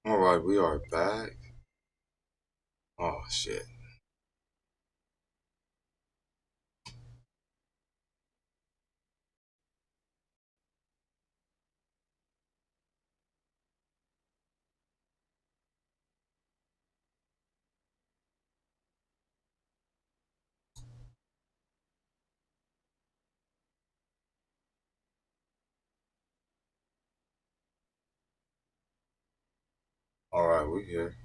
Alright, we are back. Oh shit. Alright, we here.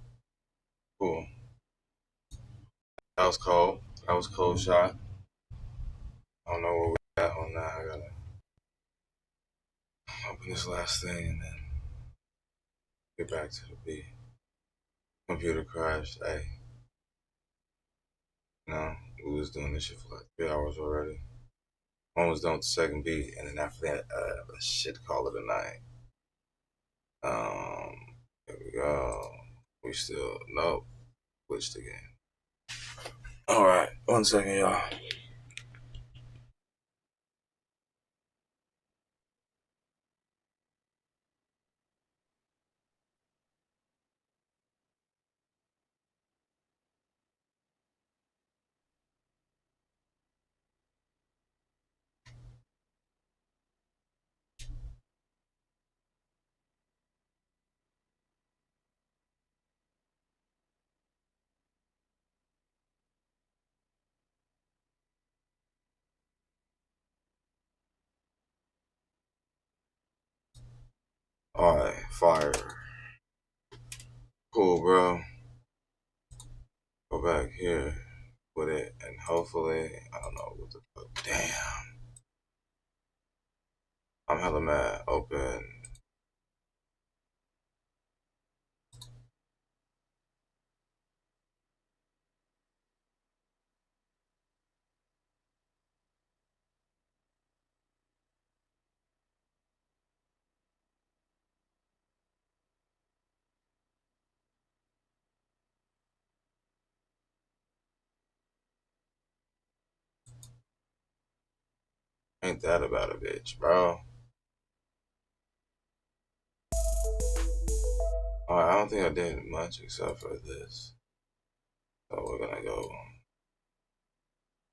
Cool. That was cold. That was cold shot. I don't know where we at on that. I gotta open this last thing and then get back to the beat. Computer crashed. Hey. No, we was doing this shit for like 3 hours already. Almost done with the second beat, and then after that, shit, call it a night. Here we go. We still nope. Glitched again. Alright, 1 second, y'all. Alright, fire. Cool, bro. Go back here with it, and hopefully, I don't know what the fuck. Damn. I'm hella mad. Open. Ain't that about a bitch, bro? Alright, I don't think I did much except for this. So we're gonna go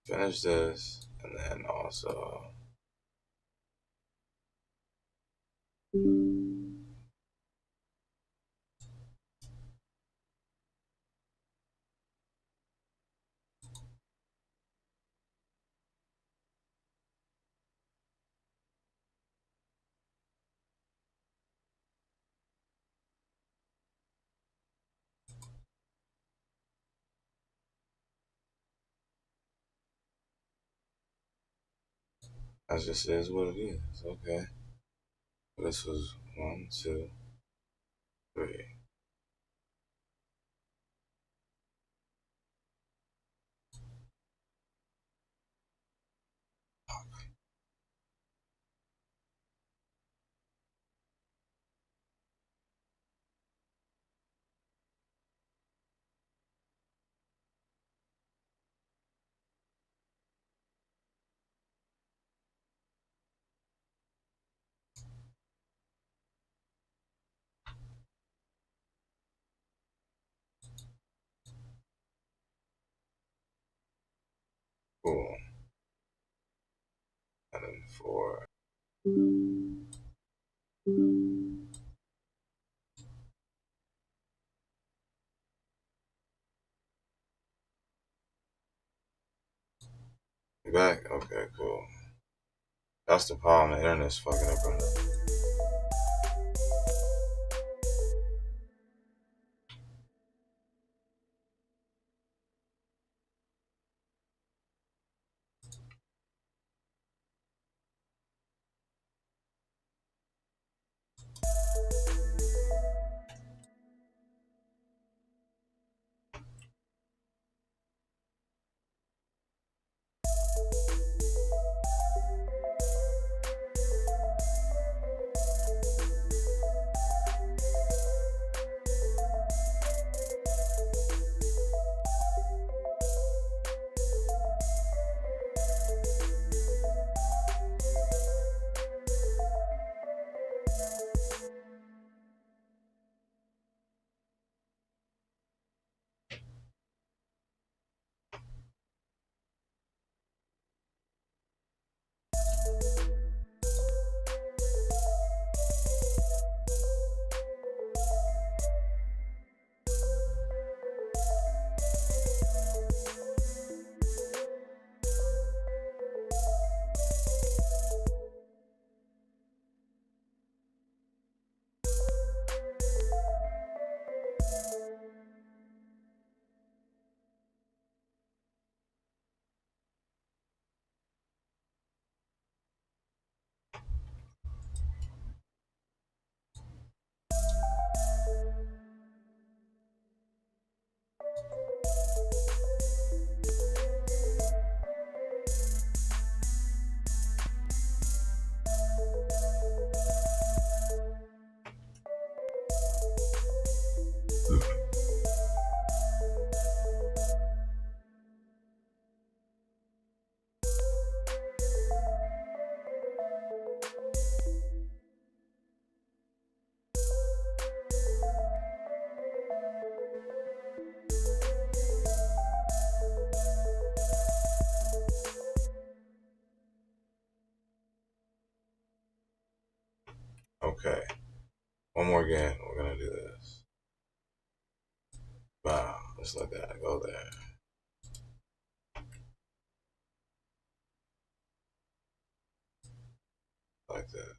finish this, and then also that just is what it is. Okay. This was 1, 2, 3. Cool. And then 4. You back? Okay, cool. That's the problem. The internet's fucking up right now. Okay. One more again. We're gonna do this. Wow. Just let that go there. Like that.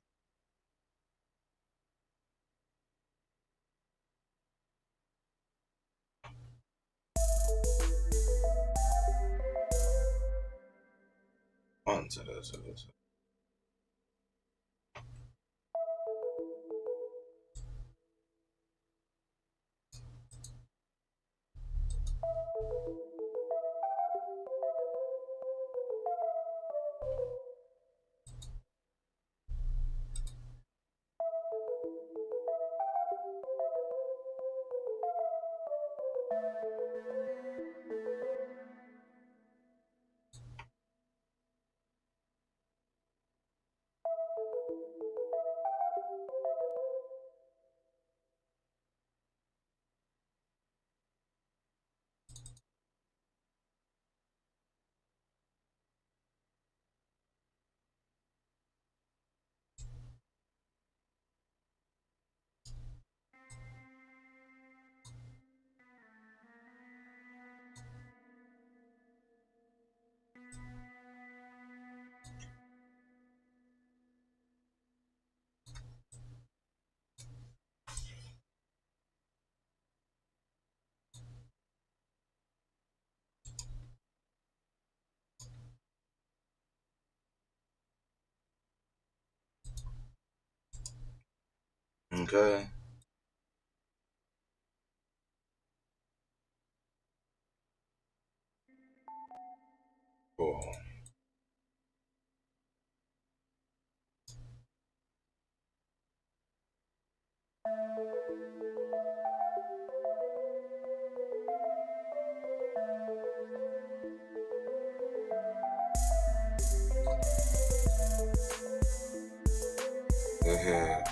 One, two, two, two. Okay. Cool. Yeah.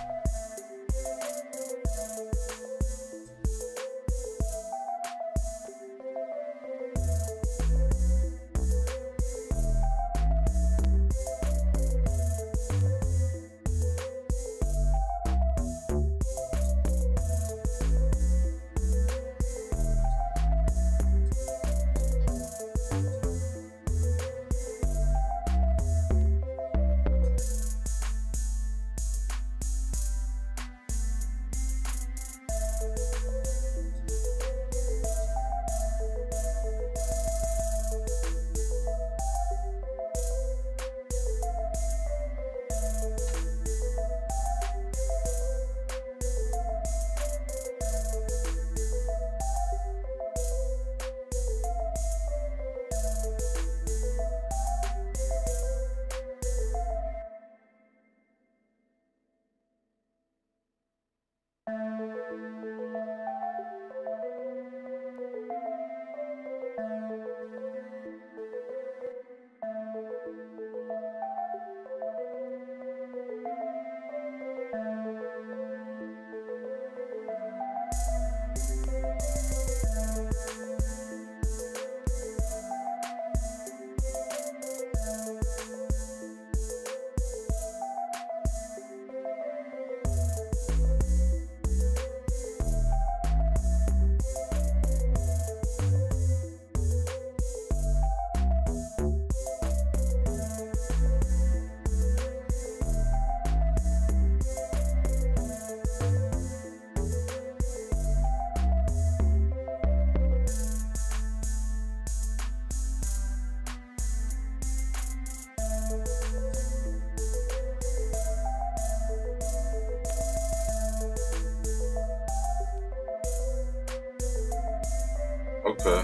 Okay.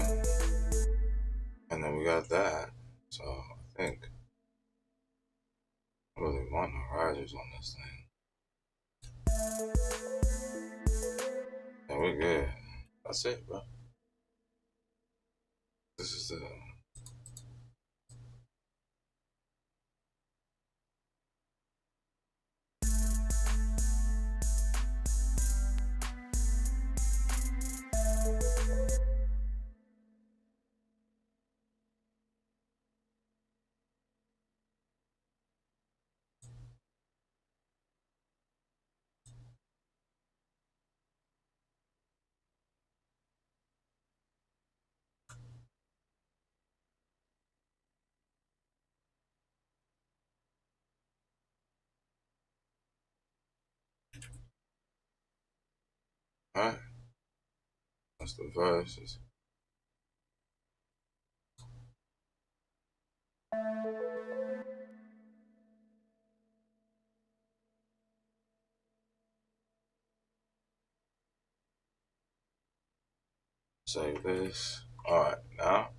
And then we got that. So I think I really want no risers on this thing. And we're good. That's it, bro. This is the Alright, that's the verses. Save this. Alright, now.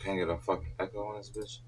Can't get a fucking echo on this bitch.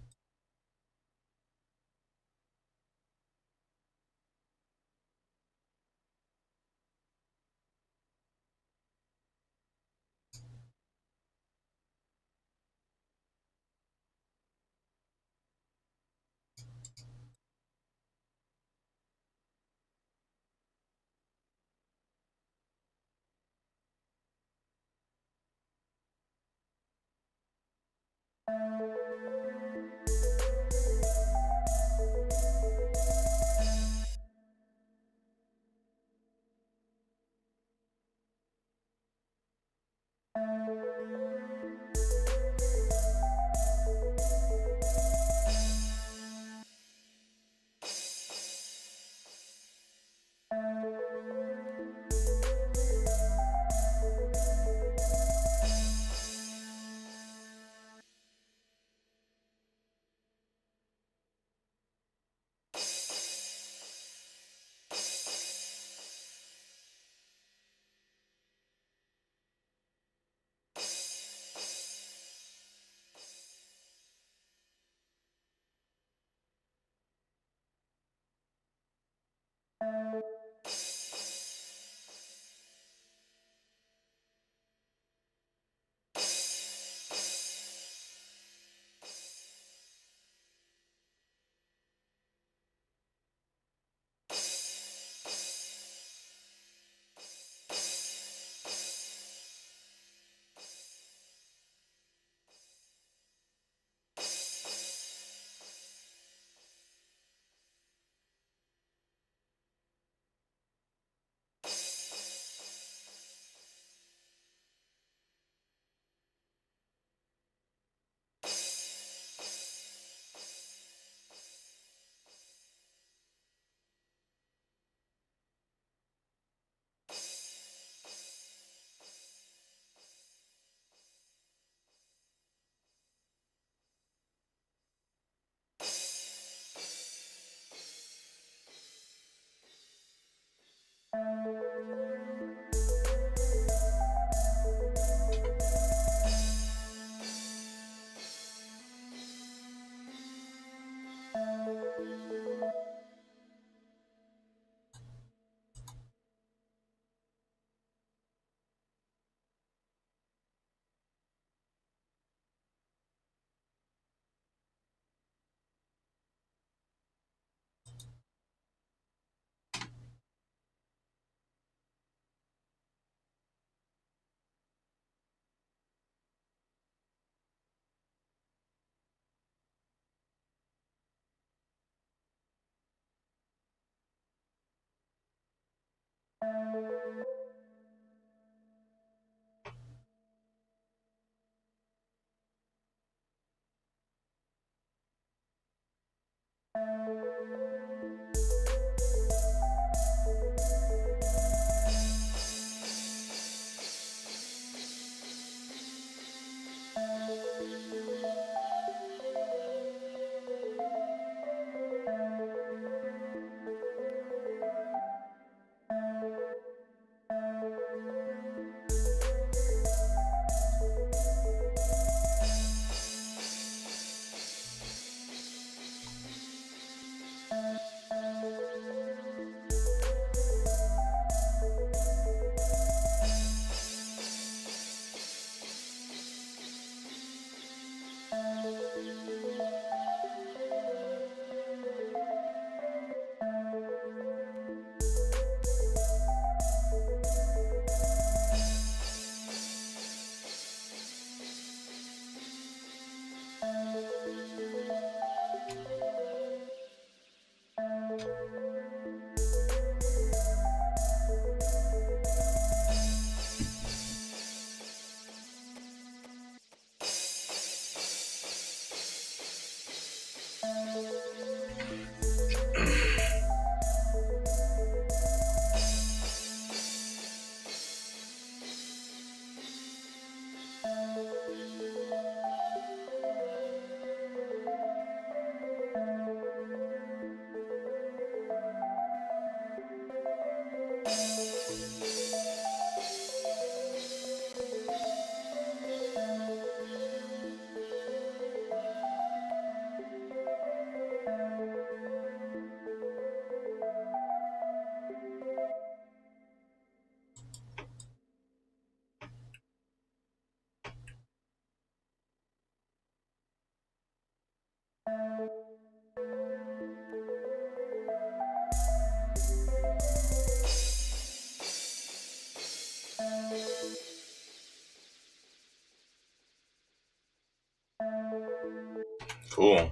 Cool.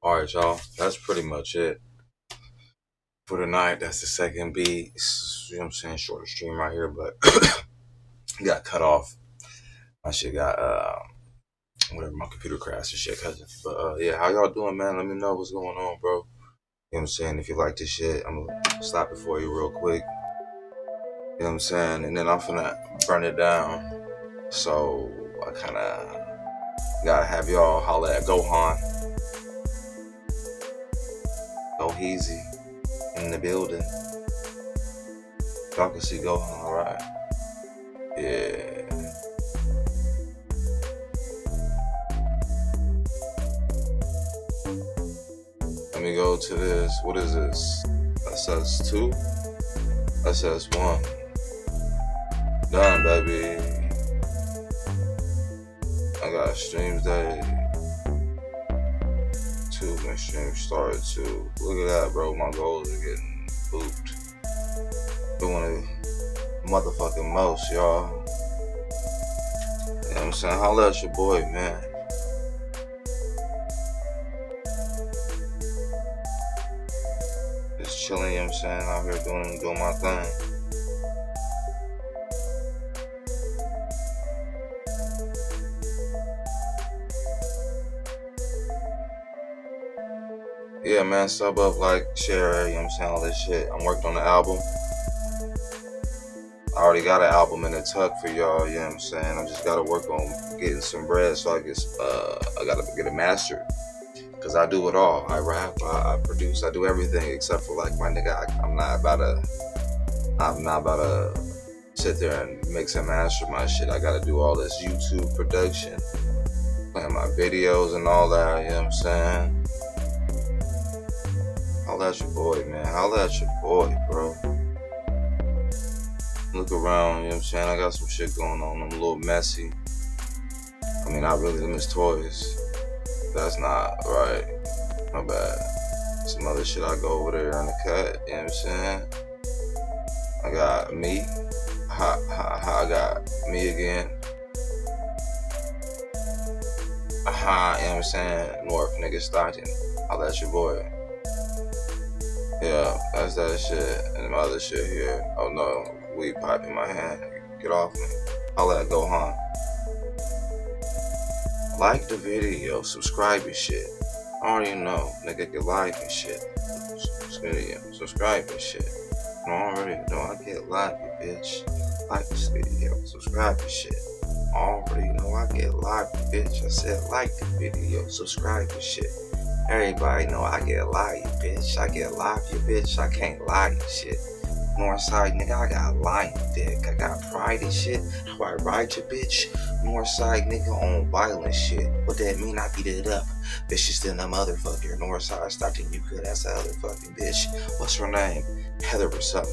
Alright, y'all. That's pretty much it for tonight. That's the second beat. You know what I'm saying? Shorter stream right here, but got cut off. My shit got whatever, my computer crashed and shit, cousin. But yeah, how y'all doing, man? Let me know what's going on, bro. You know what I'm saying? If you like this shit, I'm gonna slap it for you real quick. You know what I'm saying? And then I'm finna burn it down. So I kinda gotta have y'all holler at Gohan. Go easy in the building. Y'all can see Gohan, alright? Yeah. Let me go to this. What is this? SS2? SS1. Done, baby. I got streams day. 2, my stream started 2. Look at that, bro. My goals are getting booped. Doing it motherfucking most, y'all. You know what I'm saying? Holla at your boy, man. Just chilling, you know what I'm saying? Out here doing my thing. Yeah, man, sub up, like, share, you know what I'm saying, all this shit. I'm working on the album. I already got an album in the tuck for y'all, you know what I'm saying? I just gotta work on getting some bread so I gotta get it mastered. Cause I do it all. I rap, I produce, I do everything except for, like, my nigga, I'm not about to sit there and mix and master my shit. I gotta do all this YouTube production, playing my videos and all that, you know what I'm saying? Holla at your boy, man. Holla at your boy, bro. Look around, you know what I'm saying? I got some shit going on. I'm a little messy. I mean, not really, them is toys. That's not right. My bad. Some other shit, I go over there in the cut, you know what I'm saying? I got me. I got me again. You know what I'm saying? North, nigga, Stockton. Holla at your boy. Yeah, that's that shit. And my other shit here. Oh no, weed pipe in my hand. Get off me. I'll let it go, huh? Like the video, subscribe and shit. I already know, nigga, get live and shit. This video, subscribe and shit. I already know I get live, you bitch. Like this video, subscribe and shit. I already know I get live, you bitch. I said like the video, subscribe and shit. Everybody know I get live, you bitch. I get live, you bitch. I can't lie, you shit. Northside, nigga, I got lion dick. I got pride and shit. How I ride your bitch. Northside, nigga, on violent shit. What that mean? I beat it up. Bitch, you still a motherfucker. Northside, Stockton, you could. That's the other fucking bitch. What's her name? Heather or something.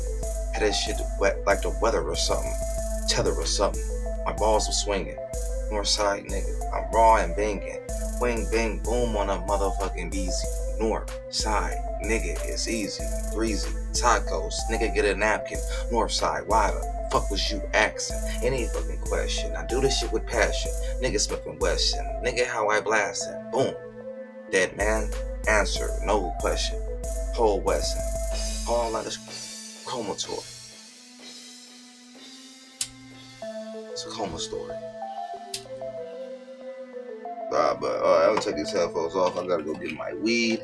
Had that shit wet like the weather or something. Tether or something. My balls were swinging. Northside, nigga, I'm raw and banging. Wing, bang, boom on a motherfucking beezy. North side, nigga, it's easy, breezy. Tacos, nigga, get a napkin. North side, why the fuck was you asking? Any fucking question. I do this shit with passion. Nigga, Smith and Wesson. Nigga, how I blastin'. Boom. Dead man, answer, no question. Whole Wesson. All out of comator. It's a coma story. But I'm gonna take these headphones off. I gotta go get my weed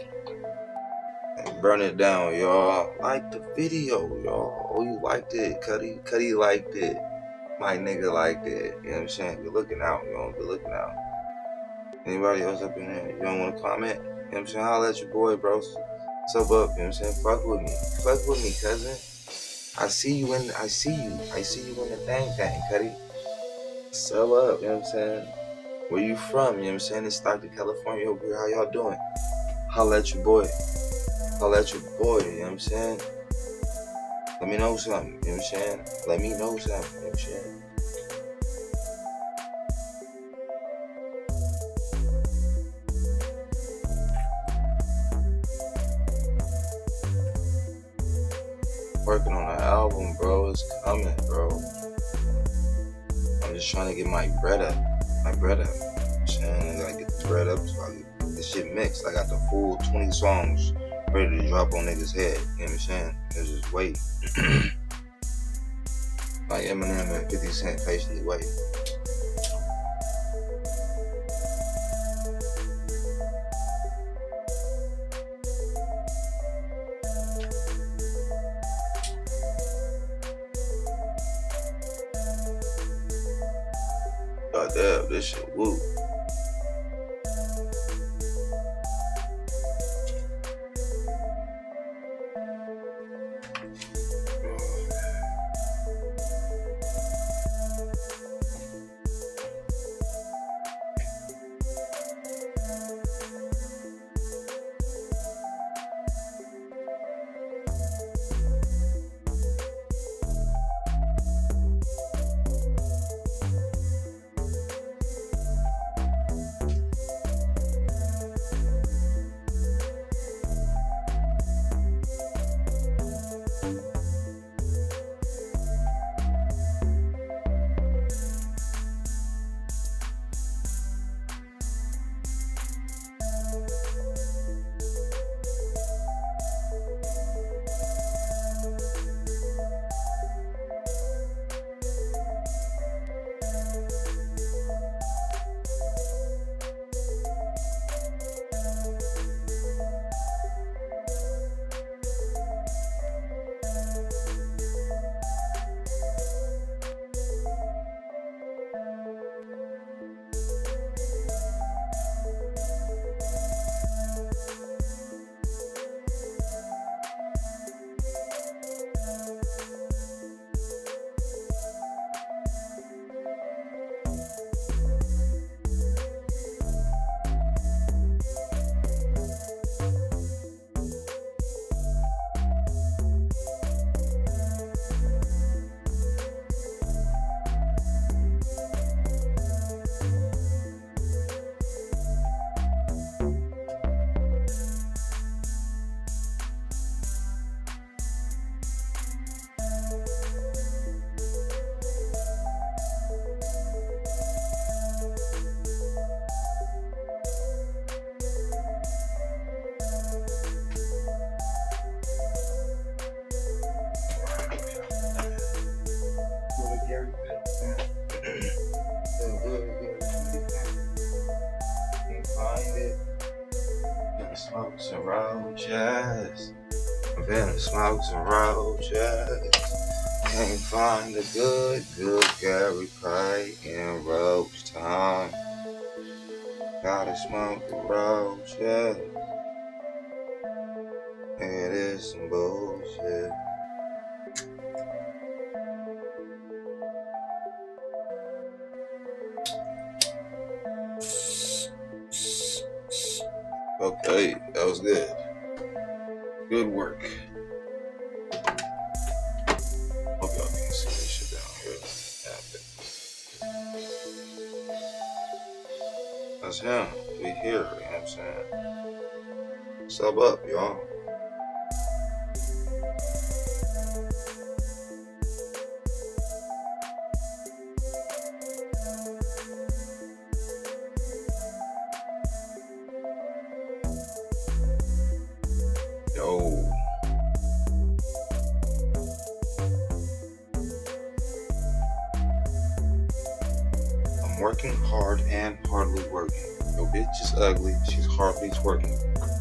and burn it down, y'all. Like the video, y'all. Oh, you liked it. Cuddy liked it. My nigga liked it. You know what I'm saying? Good looking out, y'all. Good looking out. Anybody else up in there? You don't want to comment? You know what I'm saying? Holla at your boy, bro. Sub up, you know what I'm saying? Fuck with me. Fuck with me, cousin. I see you in the thing, Cuddy. Sub up, you know what I'm saying? Where you from? You know what I'm saying? It's Stockton, California over here. How y'all doing? Holla at your boy. Holla at your boy, you know what I'm saying? Let me know something, you know what I'm saying? Let me know something, you know what I'm saying? Working on an album, bro. It's coming, bro. I'm just trying to get my bread up. You know what I'm saying? I gotta get the bread up so I get this shit shit mixed. I got the full 20 songs ready to drop on niggas' head. You know what I'm saying? It's just wait. Like Eminem and 50 Cent patiently wait. God damn, this shit woo. Smokes and roaches. Venom smokes and roaches. Can't find the good Gary Pie in roach time. Gotta smoke the roaches. It is some bullshit. Okay, that was good. Good work. Hope y'all can see this shit down here. That's him. We here, you know what I'm saying? Sub up, y'all. Yo. I'm working hard and hardly working. Your bitch is ugly, she's hardly twerking.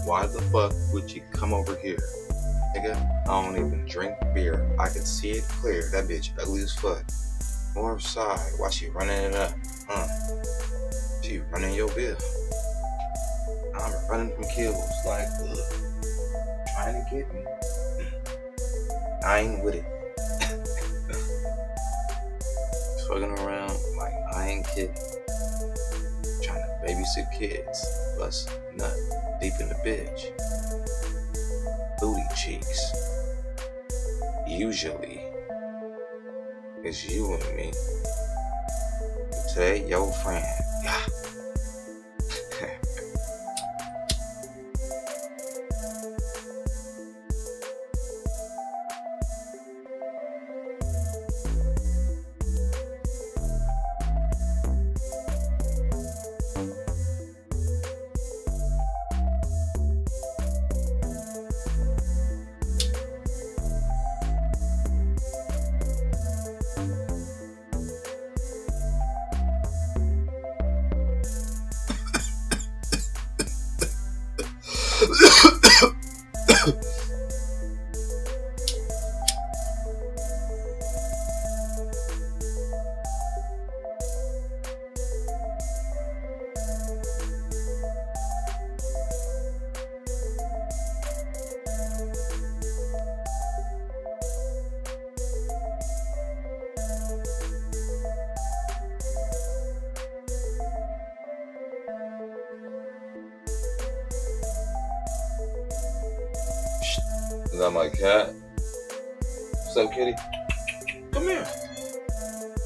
Why the fuck would you come over here? Nigga, I don't even drink beer. I can see it clear. That bitch ugly as fuck. North side, why she running it up? She running your bill. I'm running from kills like trying to get me. I ain't with it. Fucking around like I ain't kidding. Trying to babysit kids. Bust nut deep in the bitch. Booty cheeks. Usually it's you and me. Today your friend. Yeah. Is that my cat? What's up, kitty? Come here.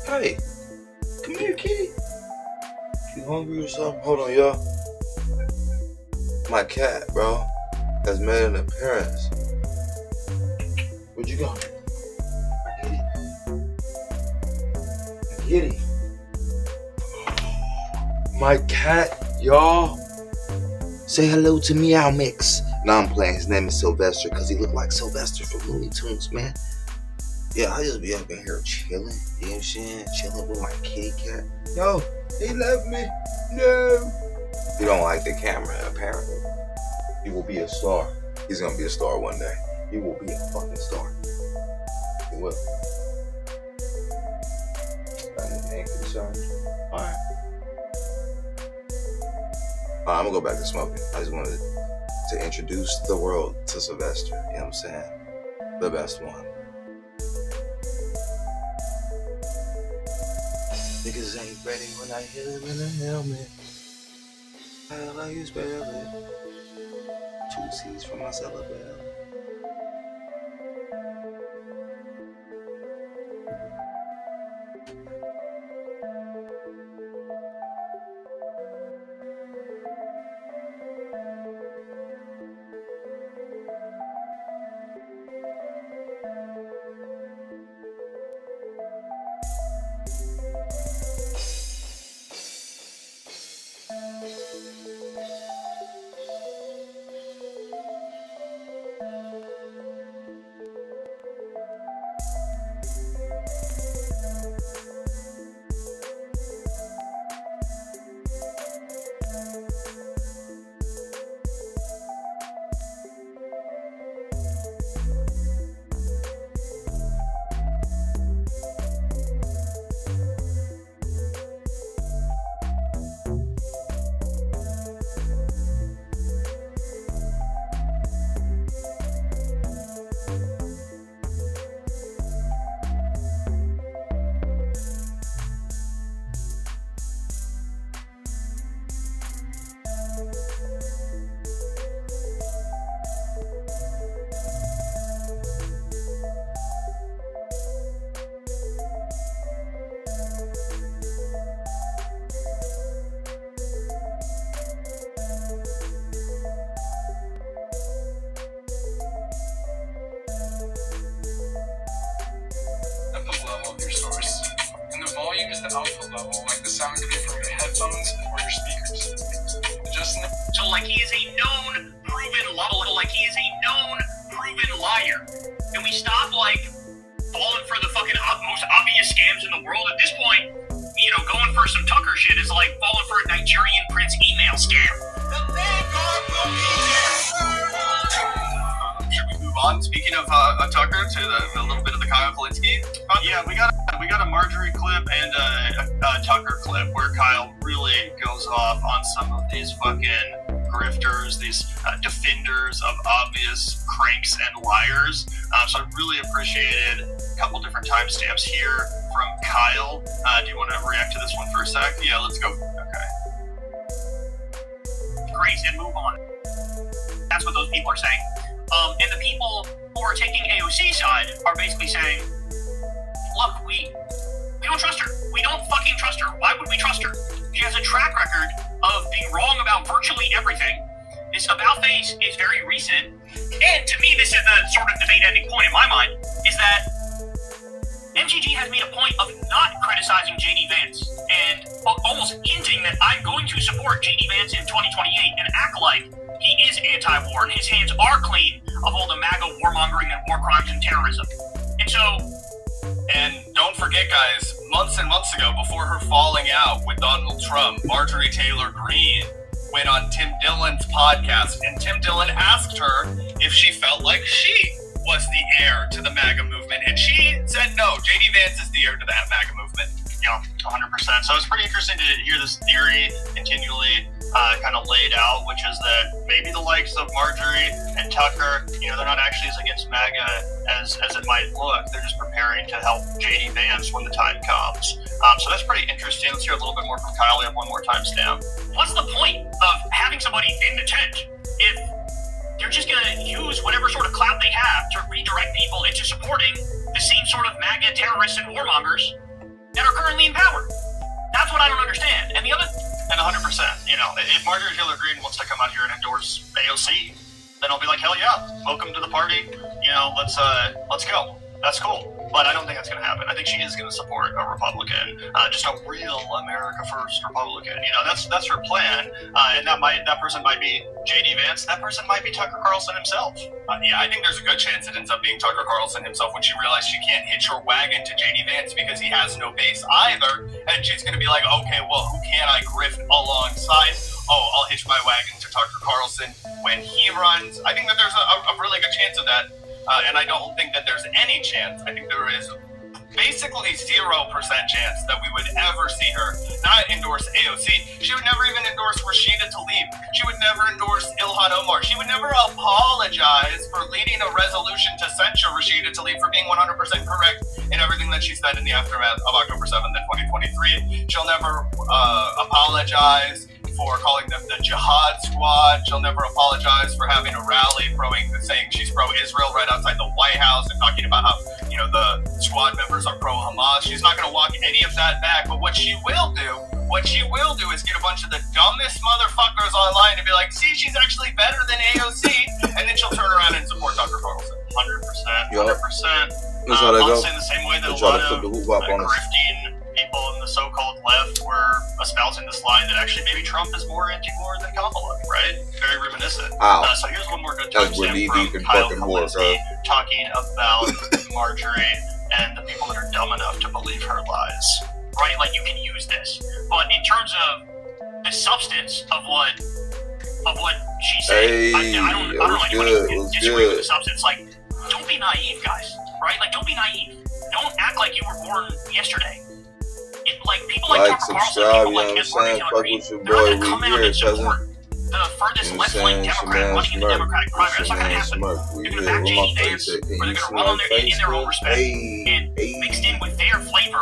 Hey. Come here, kitty. You hungry or something? Hold on, y'all. My cat, bro, has made an appearance. Where'd you go? My kitty. My kitty. My cat, y'all. Say hello to Meow Mix. Nah, I'm playing. His name is Sylvester because he looked like Sylvester from Looney Tunes, man. Yeah, I just be up in here chilling. You know what I'm saying? Chilling with my kitty cat. Yo, he left me. No. He don't like the camera, apparently. He will be a star. He's gonna be a star one day. He will be a fucking star. He will. Ain't concerned. Alright. I'm gonna go back to smoking. I just wanted to introduce the world to Sylvester. You know what I'm saying? The best one. Niggas ain't ready when I hit him in the helmet. How you spell it? 2 C's for my celibate. The output level, like the sound could be from your headphones or your speakers. So like he is a known, proven liar. Can we stop like falling for the fucking most obvious scams in the world at this point? You know, going for some Tucker shit is like falling for a Nigerian prince email scam. The Vanguard will be there. Should we move on? Speaking of Tucker, to a little bit of the Kyle Kalinske. Yeah, we got a Marjorie clip and a Tucker clip where Kyle really goes off on some of these fucking grifters, these defenders of obvious cranks and liars. So I really appreciated a couple different timestamps here from Kyle. Do you want to react to this one for a sec? Yeah, let's go. Okay. Grace and move on. That's what those people are saying. And the people who are taking AOC's side are basically saying, look, we don't trust her. We don't fucking trust her. Why would we trust her? She has a track record of being wrong about virtually everything. This about face is very recent. And to me, this is the sort of debate ending point in my mind, is that MTG has made a point of not criticizing JD Vance and almost hinting that I'm going to support JD Vance in 2028 and act like he is anti-war and his hands are clean of all the MAGA warmongering and war crimes and terrorism. And so... And don't forget, guys, months and months ago, before her falling out with Donald Trump, Marjorie Taylor Greene went on Tim Dillon's podcast, and Tim Dillon asked her if she felt like she was the heir to the MAGA movement, and she said no, JD Vance is the heir to that MAGA movement. Yeah, 100%. So it's pretty interesting to hear this theory continually kind of laid out, which is that maybe the likes of Marjorie and Tucker, you know, they're not actually as against MAGA as it might look. They're just preparing to help JD Vance when the time comes. So that's pretty interesting. Let's hear a little bit more from Kyle. We have one more timestamp. What's the point of having somebody in the tent if they're just just going to use whatever sort of clout they have to redirect people into supporting the same sort of MAGA terrorists and warmongers that are currently in power. That's what I don't understand. And the other, and 100%, you know, if Marjorie Taylor Greene wants to come out here and endorse AOC, then I'll be like, hell yeah, welcome to the party. You know, let's go. That's cool. But I don't think that's going to happen. I think she is going to support a Republican, just a real America First Republican. You know, that's her plan. And that person might be J.D. Vance. That person might be Tucker Carlson himself. Yeah, I think there's a good chance it ends up being Tucker Carlson himself when she realizes she can't hitch her wagon to J.D. Vance because he has no base either. And she's going to be like, okay, well, who can I grift alongside? Oh, I'll hitch my wagon to Tucker Carlson when he runs. I think that there's a really good chance of that. And I don't think that there's any chance. I think there is basically 0% chance that we would ever see her not endorse AOC. She would never even endorse Rashida Tlaib. She would never endorse Ilhan Omar. She would never apologize for leading a resolution to censure Rashida Tlaib for being 100% correct in everything that she said in the aftermath of October 7th, 2023. She'll never apologize for calling them the Jihad Squad. She'll never apologize for having a rally saying she's pro-Israel right outside the White House and talking about how, you know, the squad members are pro-Hamas. She's not going to walk any of that back. But what she will do is get a bunch of the dumbest motherfuckers online and be like, see, she's actually better than AOC. And then she'll turn around and support Tucker Carlson. 100%. 100%. That's how they go. I'll say the same way that a lot of grifting people in the so-called left were espousing this line that actually maybe Trump is more anti-war than Kamala, right? Very reminiscent. So here's one more good timestamp from Kyle Kalinske talking about Marjorie and the people that are dumb enough to believe her lies, right? Like, you can use this, but in terms of the substance of what she said, I don't know anyone who can disagree with the substance. Like, don't be naive, guys, right? Like, don't be naive. Don't act like you were born yesterday. Like, people like Tucker Carlson, people like Marjorie Taylor Greene, they're not going to come out and support the furthest left-wing Democrat running in the Democratic primary. That's not going to happen. They're going to back J.D. Vance, or they're going to run in their own respect, and mixed in with their flavor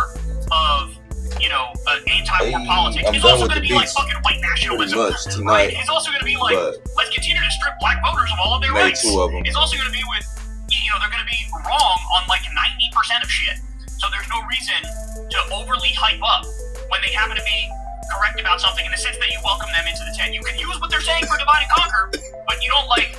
of, you know, anti-war politics. It's also going to be like fucking white nationalism, right? It's also going to be like, let's continue to strip black voters of all of their rights. It's also going to be with, you know, they're going to be wrong on like 90% of shit. So there's no reason to overly hype up when they happen to be correct about something in the sense that you welcome them into the tent. You can use what they're saying for divide and conquer, but you don't like,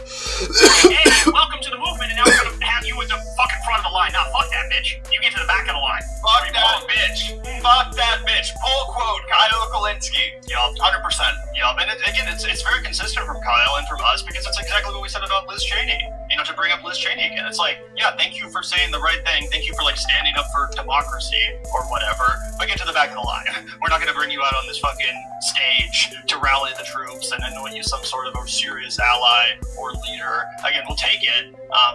hey, welcome to the movement, and now we're going to have you at the fucking front of the line. Now, fuck that bitch. You get to the back of the line. Fuck that bitch. Fuck that bitch. Pull quote, Kyle Kalinske. Yup, 100%. Yup. And again, it's very consistent from Kyle and from us because it's exactly what we said about Liz Cheney. You know, to bring up Liz Cheney again. It's like, yeah, thank you for saying the right thing. Thank you for, like, standing up for democracy or whatever. But get to the back of the line. We're not going to bring you out on this fucking stage to rally the troops and anoint you some sort of a serious ally or leader. Again, we'll take it.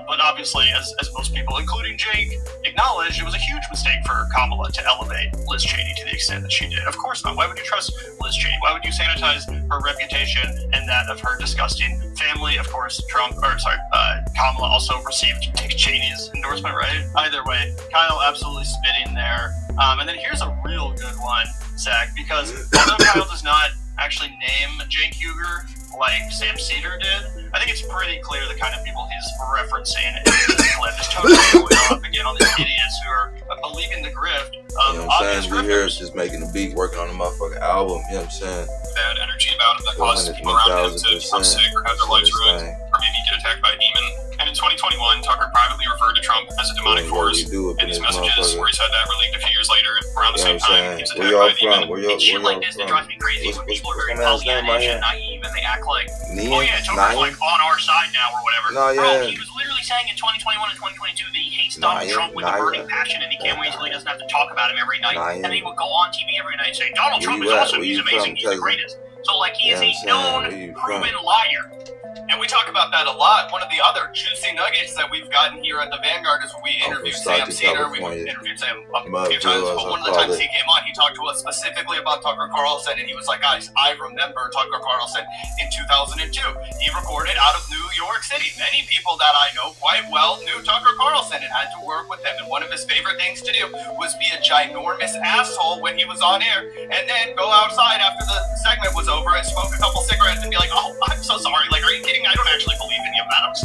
But obviously, as most people, including Jake, acknowledged, it was a huge mistake for Kamala to elevate Liz Cheney to the extent that she did. Of course not. Why would you trust Liz Cheney? Why would you sanitize her reputation and that of her disgusting family? Of course, Kamala also received Dick Cheney's endorsement, right? Either way, Kyle absolutely spitting there. And then here's a real good one, Zach, because although Kyle does not actually name Cenk Uygur like Sam Cedar did, I think it's pretty clear the kind of people he's referencing in this clip is totally going off again on these idiots who are believing the grift of obvious grifters. Here is just making the beat, working on the motherfucking album, you know what I'm saying? Bad energy about him that causes people around him to become sick or have their lives ruined, or maybe get attacked by a demon. And in 2021, Tucker privately referred to Trump as a demonic force in his messages, where he said that were leaked a few years later around the same time he was attacked by a demon. And shit like this that drives me crazy when people are very Pollyannish and naive and they act like, oh yeah, Tucker's like on our side now or whatever. Bro, he was literally saying in 2021 and 2022 that he hates Donald Trump with a burning passion and he can't wait until he doesn't have to talk about him every night. And then he would go on TV every night and say, Donald Trump is awesome, he's amazing, he's the greatest. So like, he is a known, proven liar. And we talk about that a lot. One of the other juicy nuggets that we've gotten here at the Vanguard is when we interviewed Sam Cedar. We interviewed Sam a few times, but one of the times he came on, he talked to us specifically about Tucker Carlson, and he was like, guys, I remember Tucker Carlson in 2002. He recorded out of New York City. Many people that I know quite well knew Tucker Carlson and had to work with him. And one of his favorite things to do was be a ginormous asshole when he was on air, and then go outside after the segment was over and smoke a couple cigarettes and be like, oh, I'm so sorry. Like, are you kidding? I don't actually believe any of that. I'm just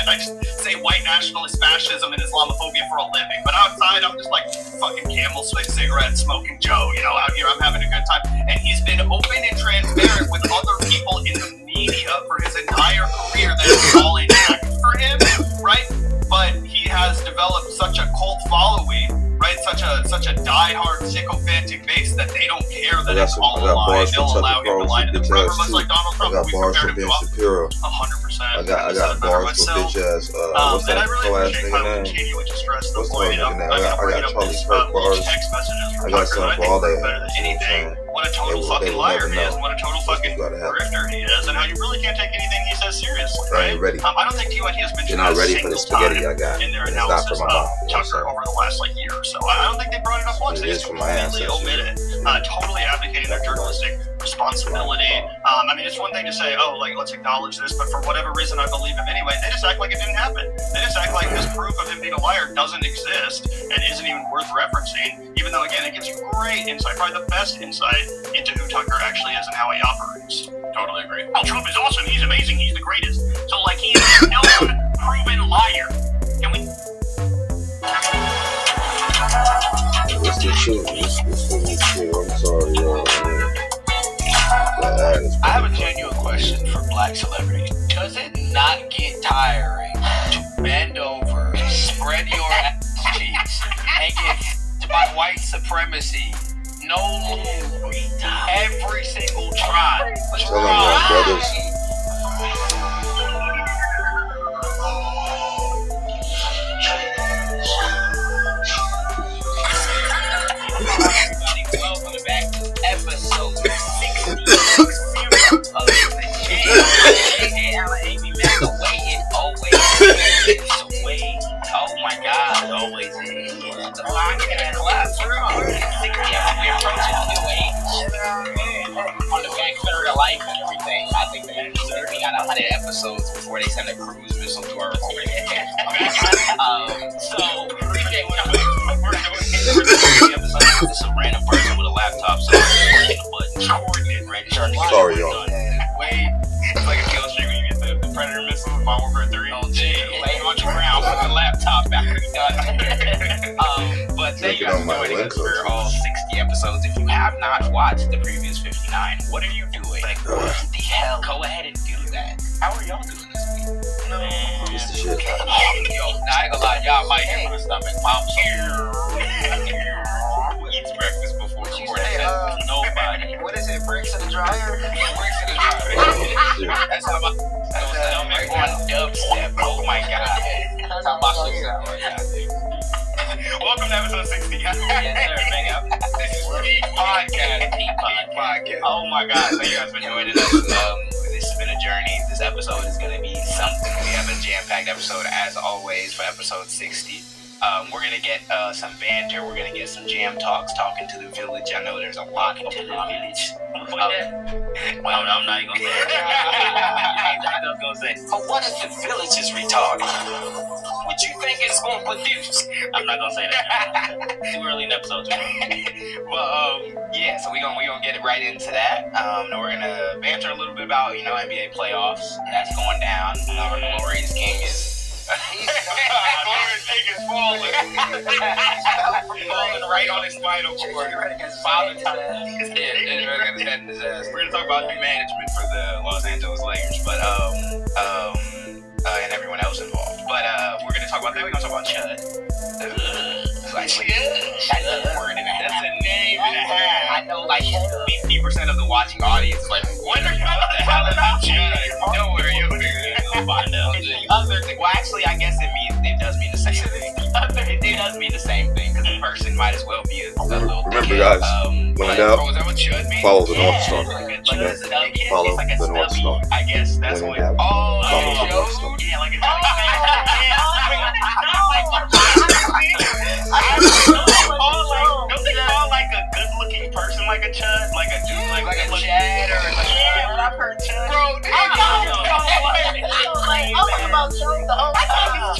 I just say white nationalist fascism and Islamophobia for a living. But outside, I'm just like fucking Camel cigarette smoking Joe. You know, out here I'm having a good time. And he's been open and transparent with other people in the media for his entire career that is all intact for him, right? But he has developed such a cult following, right? Such a diehard sycophantic base that they don't care that it's all a lie. They'll allow him to lie to them forever, much like Donald Trump. I got bars from Ben Shapiro. 100%. I got bars from bitch ass. What's that whole ass nigga name? What's the whole nigga name? I got Charlie Kirk bars. I got something for all that. Anything. What a total fucking liar he is, and what a total fucking grifter he is, and how you really can't take anything he says seriously, right? Ready. I don't think TYT has mentioned You're not ready for a the single spaghetti time I got. in their It's not analysis for of my mom. Tucker over the last year or so. I don't think they brought it up once. They just completely omitted it, totally abdicating their journalistic responsibility. I mean, it's one thing to say, oh, like, let's acknowledge this, but for whatever reason I believe him anyway. They just act like it didn't happen. They just act like this proof of him being a liar doesn't exist and isn't even worth referencing, even though, again, it gives you great insight, probably the best insight into who Tucker actually is and how he operates. Totally agree. Oh, Trump is awesome. He's amazing. He's the greatest. So, like, he is a known, proven liar. Can we... What's the truth? I'm sorry, y'all. I have a genuine question for black celebrities. Does it not get tiring to bend over, spread your ass cheeks, and get by white supremacy? No lube every single try. Tell them that, brothers. Welcome back to episode 66 of the Jam. Amy Mac away and always is away. Oh my God, always is. The podcast class. We're 60. We're approaching new age. On the back third of life and everything. I think that we got 100 episodes before they send a cruise missile to our recording. So appreciate what I'm doing. It's a random person with a laptop, so I'm pushing the button, coordinate, ready. Sorry, y'all. Wait, it's like a kill streak when you get the Predator missile in Modern Warfare 3. Oh, gee, lay on the ground with the laptop back when you're done. But thank you guys for joining us for all 60 episodes. If you have not watched the previous 59, what are you doing? Like, what the hell? Go ahead and do that. How are y'all doing this week? No. It's the shit. Yo, I ain't gonna lie, y'all might hear my stomach pop. Who eats breakfast before recording? Nobody. What is it? Bricks in the dryer? Bricks in the dryer. That's how my stomach on dubstep. Oh my God. That's how my shit sound right now. Welcome to episode 60. Yes, sir. Bang up. This is Beat Podcast. Podcast. Oh my God. Thank you guys for joining us. This has been a journey. This episode is going to be something. We have a jam-packed episode, as always, for episode 60. We're going to get some banter. We're going to get some jam talks, talking to the village. I know there's a lot of village. Well, I'm not even going to say it. I'm just going to say, but what if the village is retarded? What you think it's going to produce? I'm not going to say that. Too early in the episode. But, yeah, so we're gonna get it right into that. And we're going to banter a little bit about, NBA playoffs. That's going down. Glorious King is... Glorious King is falling. Falling right on his spinal cord. Father time. Yeah, we're gonna talk about new management for the Los Angeles Lakers, but and everyone else involved. But we're gonna talk about that. We're gonna talk about Chud. That's a word and a half. That's a name and a half. I know, like 50% of the watching audience is like, what the hell about Chud? Don't worry, you'll find out. The other thing, well, actually, I guess it does mean the same thing. It does mean the same thing because the person might as well be a little. Remember, guys, when in doubt, is that what Chud means? follow the North Star. Follow the North Star. I guess that's what. Follow the North Star. Yeah, like a Don't they call like a good-looking person like a chud, like a dude, like a Chad or like I've heard Chud. bro? I'm about Chud the whole time.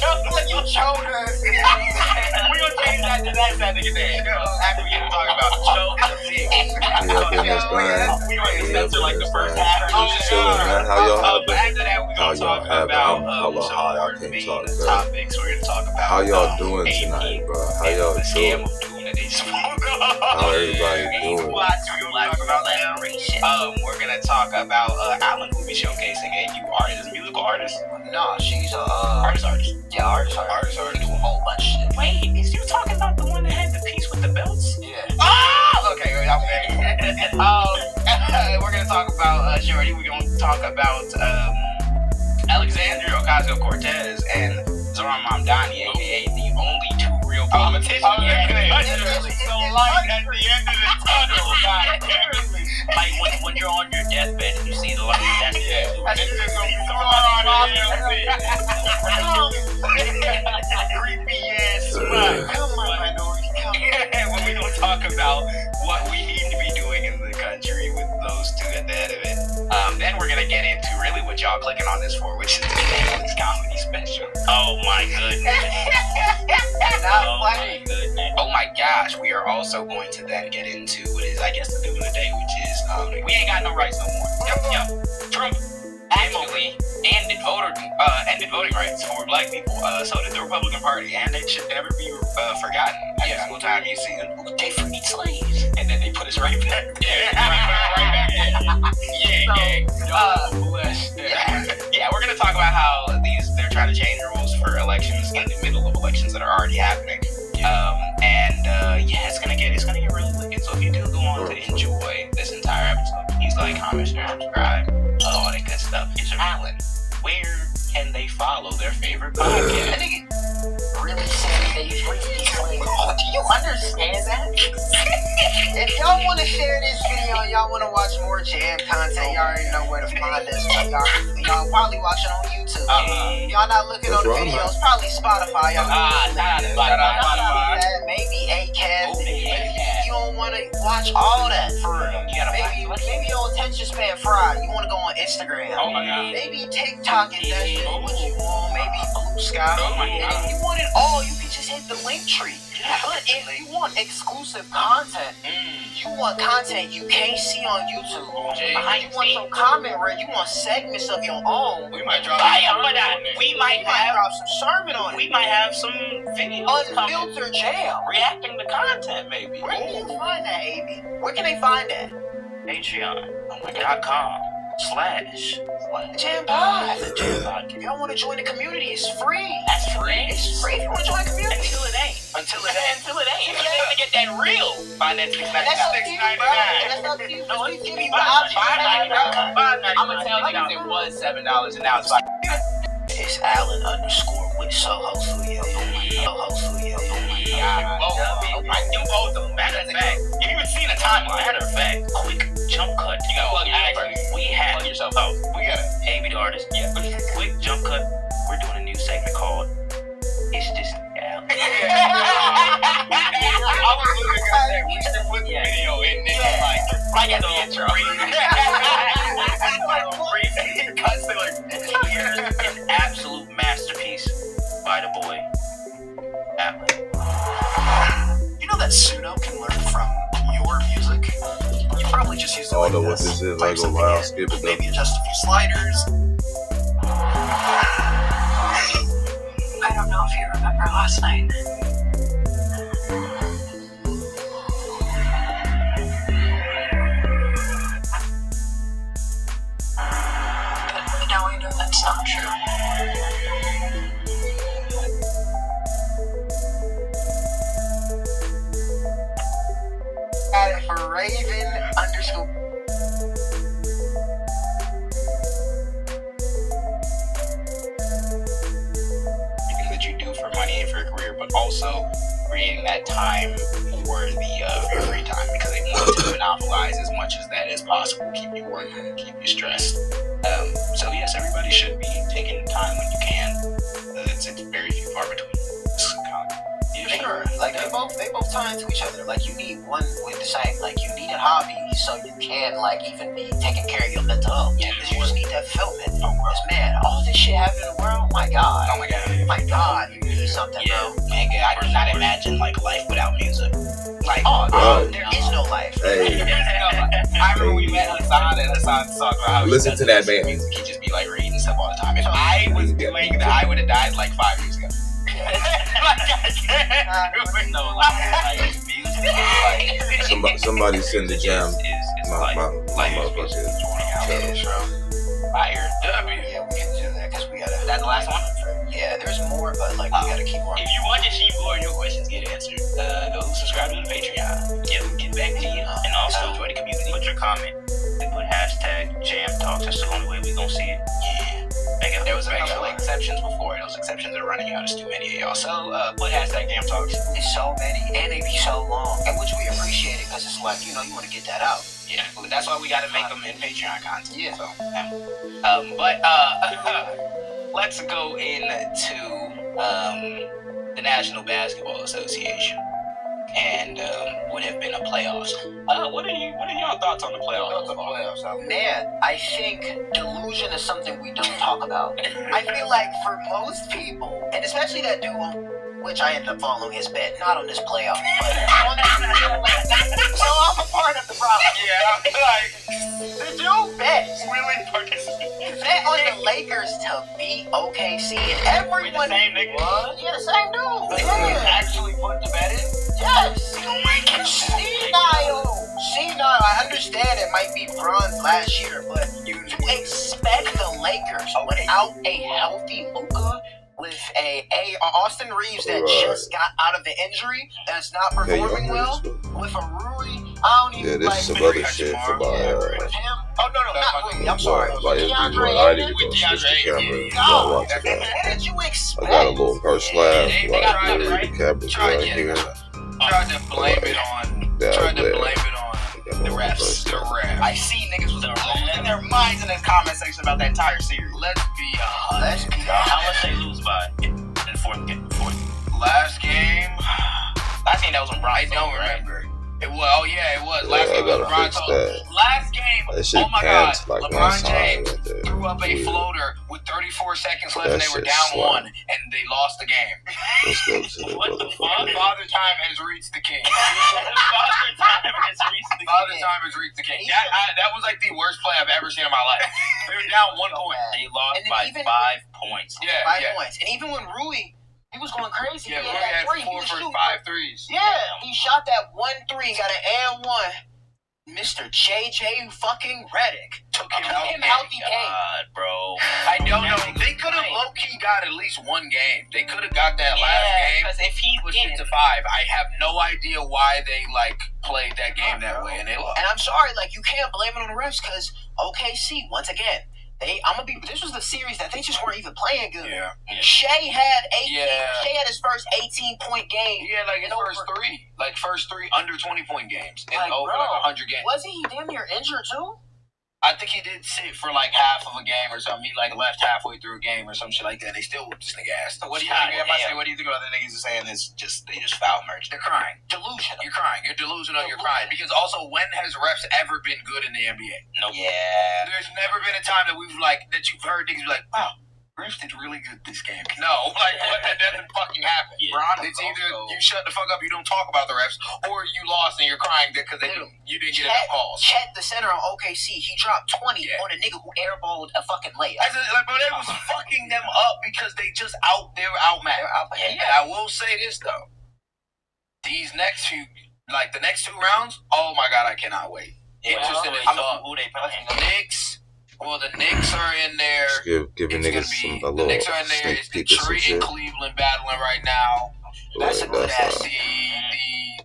You chode her. We gonna change that to that nigga day. After we get to talk about the show, Yeah, getting this done. we already censor like the first half. Chilling, man. How y'all have But it? after that, we're How gonna y'all talk have it? about Hold on, some y'all more can't main talk, bro. topics. We're gonna talk about How y'all doing AP tonight, bro? How and y'all the scam doing? of doom that they spoke of. How everybody doing? We're gonna talk about Alan, who will be showcasing a new artist, musical artist. No, she's a Artist. Yeah, artist. We do a whole bunch of shit. Wait, is you talking about the one that had the piece with the belts? Yeah. Oh, okay. We're gonna talk about Shorty. We're gonna talk about Alexandria Ocasio-Cortez and Zoran Mamdani, aka the only two real politicians. So light at the end of the tunnel. Like when you're on your deathbed and you see the light, that's It's just gonna be so hard Creepy ass smut. Come on, minority. Come on. When we gonna talk about what we need to be doing in the country with those two at the head of it. Then we're gonna get into really what y'all clicking on this for, which is the Netflix comedy special. oh my goodness. Not funny. Oh my gosh, we are also going to then get into what is, I guess, the doing of the day, which is we ain't got no rights no more. Yep. Trump actually ended voting rights for black people. So did the Republican Party, and it should never be forgotten. Every single time you see them, they freed slaves, and then they put us right back. Yeah, we're gonna talk about how they're trying to change rules for elections in the middle of elections that are already happening. It's gonna get really wicked. So if you do go on to enjoy this entire episode, please like, comment, share, subscribe, all that good stuff. It's Alan. Where can they follow their favorite podcast? I think it really said they freaky slave. Do you understand that? If y'all want to share this video, y'all want to watch more jam content, y'all already know where to find us. Y'all probably watching on YouTube. Y'all not looking on the videos, probably Spotify. Y'all maybe Acast. You don't want to watch all that for real. Maybe your attention span fried. You want to go on Instagram. Oh my god. Maybe TikTok is that shit. What you want? Maybe Blue Sky. Oh my And god. if you want it all, you can just hit the link tree. But if you want exclusive content, you want content you can't see on YouTube. You want some comment read, you want segments of your own. We might drop We might have drop some sermon on we it. might have some videos coming, Unfiltered jam. reacting to content maybe. Where can you find that, AB? Where can they find that? Patreon.com/Jam Pod. The Jam Pod. If y'all want to join the community, it's free. That's free. It's free if you want to join the community. Until it ain't. Until it ain't. If you want to get that real, find that And that's up to you, bro. And that's up to you. No, We it's give you the option. $5.99. I'm gonna tell you, it was $7 and now it's $5. It's Alan _ with Soho Studio. You both of them. Matter of fact, you even seen a timeline. Matter of fact, quick jump cut. You gotta plug yourself first. We have Plug yourself out. We got it. AB the artist. Yeah. Quick jump cut. We're doing a new segment called It's Just Al. I was literally gonna say, we should put the video in there, like, right at the intro. Here's an absolute masterpiece by the boy Alan. You know that Pseudo can learn from your music? You probably just used it I like don't know what this. this is. Type I go something loud, in, skip it maybe adjust a few sliders. I don't know if you remember last night. But now I know that's not true. Got it for Raven _ Everything that you do for money and for a career, but also creating that time for your free time, because they want to monopolize as much as that is possible, keep you working, keep you stressed. So yes, everybody should be taking time when you can. It's very few far between. Sure. Like they both tie into each other. Like you need one with the same. Like you need a hobby so you can like even be taking care of your mental health. Yeah, because you just need that fulfillment. Because man, all this shit happening in the world. My God. Oh my God. My God, you need something, bro. Nigga, I could not imagine like life without music. Like, There is no life. Hey, I remember we met Hassan and Hassan talked about how he Listen to that doesn't man. listen to music. He just be like reading stuff all the time. If I was doing that, I would have died like 5 years ago. Like, I can't do it. No, like music is like somebody send the jam. is My like motherfucker. fire. Yeah, we can do that because we gotta. That's the last one. Yeah, there's more, but like we gotta keep on. If you want to see more of your questions get answered, go subscribe to the Patreon. Get back to you, and also join the community. Put your comment and put hashtag Jam Talks. That's the only way we gonna see it. Yeah. There was a couple exceptions before. Those exceptions are running out. It's too many of y'all. So put hashtag Jam Talks. It's so many, and they be so long, and which we appreciate it because it's like you want to get that out. Yeah, that's why we gotta make them in Patreon content. Yeah. So, but let's go into the National Basketball Association and would have been a playoffs. What are y'all thoughts on the playoffs? Man, I think delusion is something we don't talk about. I feel like for most people, and especially that dude, which I ended up following his bet, not on this playoff, but so I'm a part of the problem. Yeah, I'm like, The dude bet willing participant. bet on the Lakers to beat OKC, and everyone. Same nigga. What? Yeah, the same dude. You Yeah. actually put the bet in? Yes. Senile. I understand it might be bronze last year, but you expect the Lakers without a healthy Luka, with a Austin Reeves that just got out of the injury, that's not performing well, with a Rui. I don't even Yeah, this is some other shit for my with him. Oh no, not Rui. I'm sorry. by his DeAndre I need to Ayton. go switch the camera. God, Gotta watch it. what did you expect? I got a little first laugh, They like got literally right. the camera's Tried right to here. Tried to blame it on. Yeah, Tried to yeah. blame it on The refs. the ref. I see niggas was losing their minds in the comment section about that entire series. Let's be Let's be honest. How much they lose by in the fourth game? last game. I think that was when Bron. I don't remember. It was. Oh yeah, it was. Yeah, Last I game was gotta LeBron. fix that. Last game. That shit Oh my God. pants like one LeBron side James right there. threw up a Weird. floater with 34 seconds left, and That they were shit down slap. 1, and they lost the game. Let's go to the What the motherfucker. Father time has reached the king. Father time has reached the Father king. time has reached the king. That was like the worst play I've ever seen in my life. They were down 1 point. They lost And then by even- 5 points. Yeah, 5 yeah. points. And even when Rui, he was going crazy. Yeah, he Roy had had that 3. He 4 was for shooting. 5 threes. Yeah, he shot that 1-3, got an and 1. Mr. JJ fucking Redick Took took him out. him out the game. God, bro. I don't know. They could have low key got at least 1 game. They could have got that last game. because if he Pushed it to 5. I have no idea why they played that game that way, and they lost. And I'm sorry, like, you can't blame it on the refs because OKC, once again, this was the series that they just weren't even playing good. Yeah. Shea had 18. Yeah. Shea had his first 18-point game. He had like his And first three under 20-point games in Like, over bro, like 100 games. Was he damn near injured too? I think he did sit for like half of a game or something. He like left halfway through a game or some shit like that. They still whooped this nigga ass. So what do you think? What do you think about the niggas saying this? They just foul merch. They're crying. Delusional. You're crying. You're delusional. You're crying. Because also, when has refs ever been good in the NBA? Nope. Yeah. There's never been a time that you've heard niggas be like, wow, refs did really good this game. No, like what? That doesn't fucking happen. Yeah. It's either you shut the fuck up, you don't talk about the refs, or you lost and you're crying because you didn't get enough calls. Chet, the center on OKC, he dropped 20 on a nigga who airballed a fucking layup. But it was fucking them up because they just they were outmatched. Yeah. And I will say this though, these next few, like the next 2 rounds, oh my god, I cannot wait. Interested in Who they playing? the Knicks. Well, the Knicks are in there. Just giving It's niggas gonna be a the little Knicks are in there. sneak It's peek of some Detroit and shit. Cleveland battling right now. That's a good ass. The